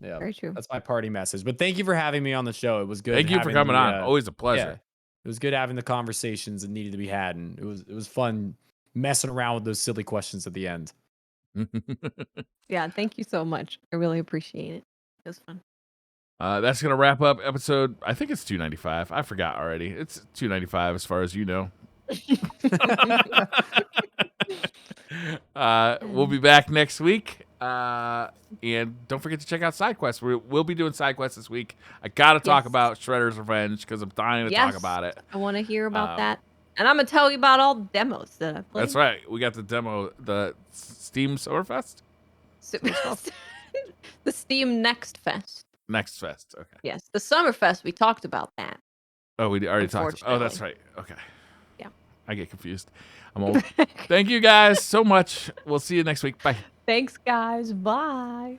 Yeah. Very true. That's my party message. But thank you for having me on the show. It was good. Thank you for having coming the, on. Always a pleasure. Yeah, it was good having the conversations that needed to be had, and it was fun messing around with those silly questions at the end. Yeah, thank you so much. I really appreciate it. It was fun. That's going to wrap up episode, I think it's 295. I forgot already. It's 295 as far as you know. We'll be back next week. And don't forget to check out side quests. We'll be doing side quests this week. I got to talk about Shredder's Revenge because I'm dying to talk about it. I want to hear about that. And I'm going to tell you about all the demos that I played. That's right. We got the demo, the Steam Summerfest? The Steam Next Fest. Next Fest. Okay. Yes. The Summerfest, we talked about that. Oh, we already talked. Oh, that's right. Okay. Yeah. I get confused. I'm old. Thank you guys so much. We'll see you next week. Bye. Thanks, guys. Bye.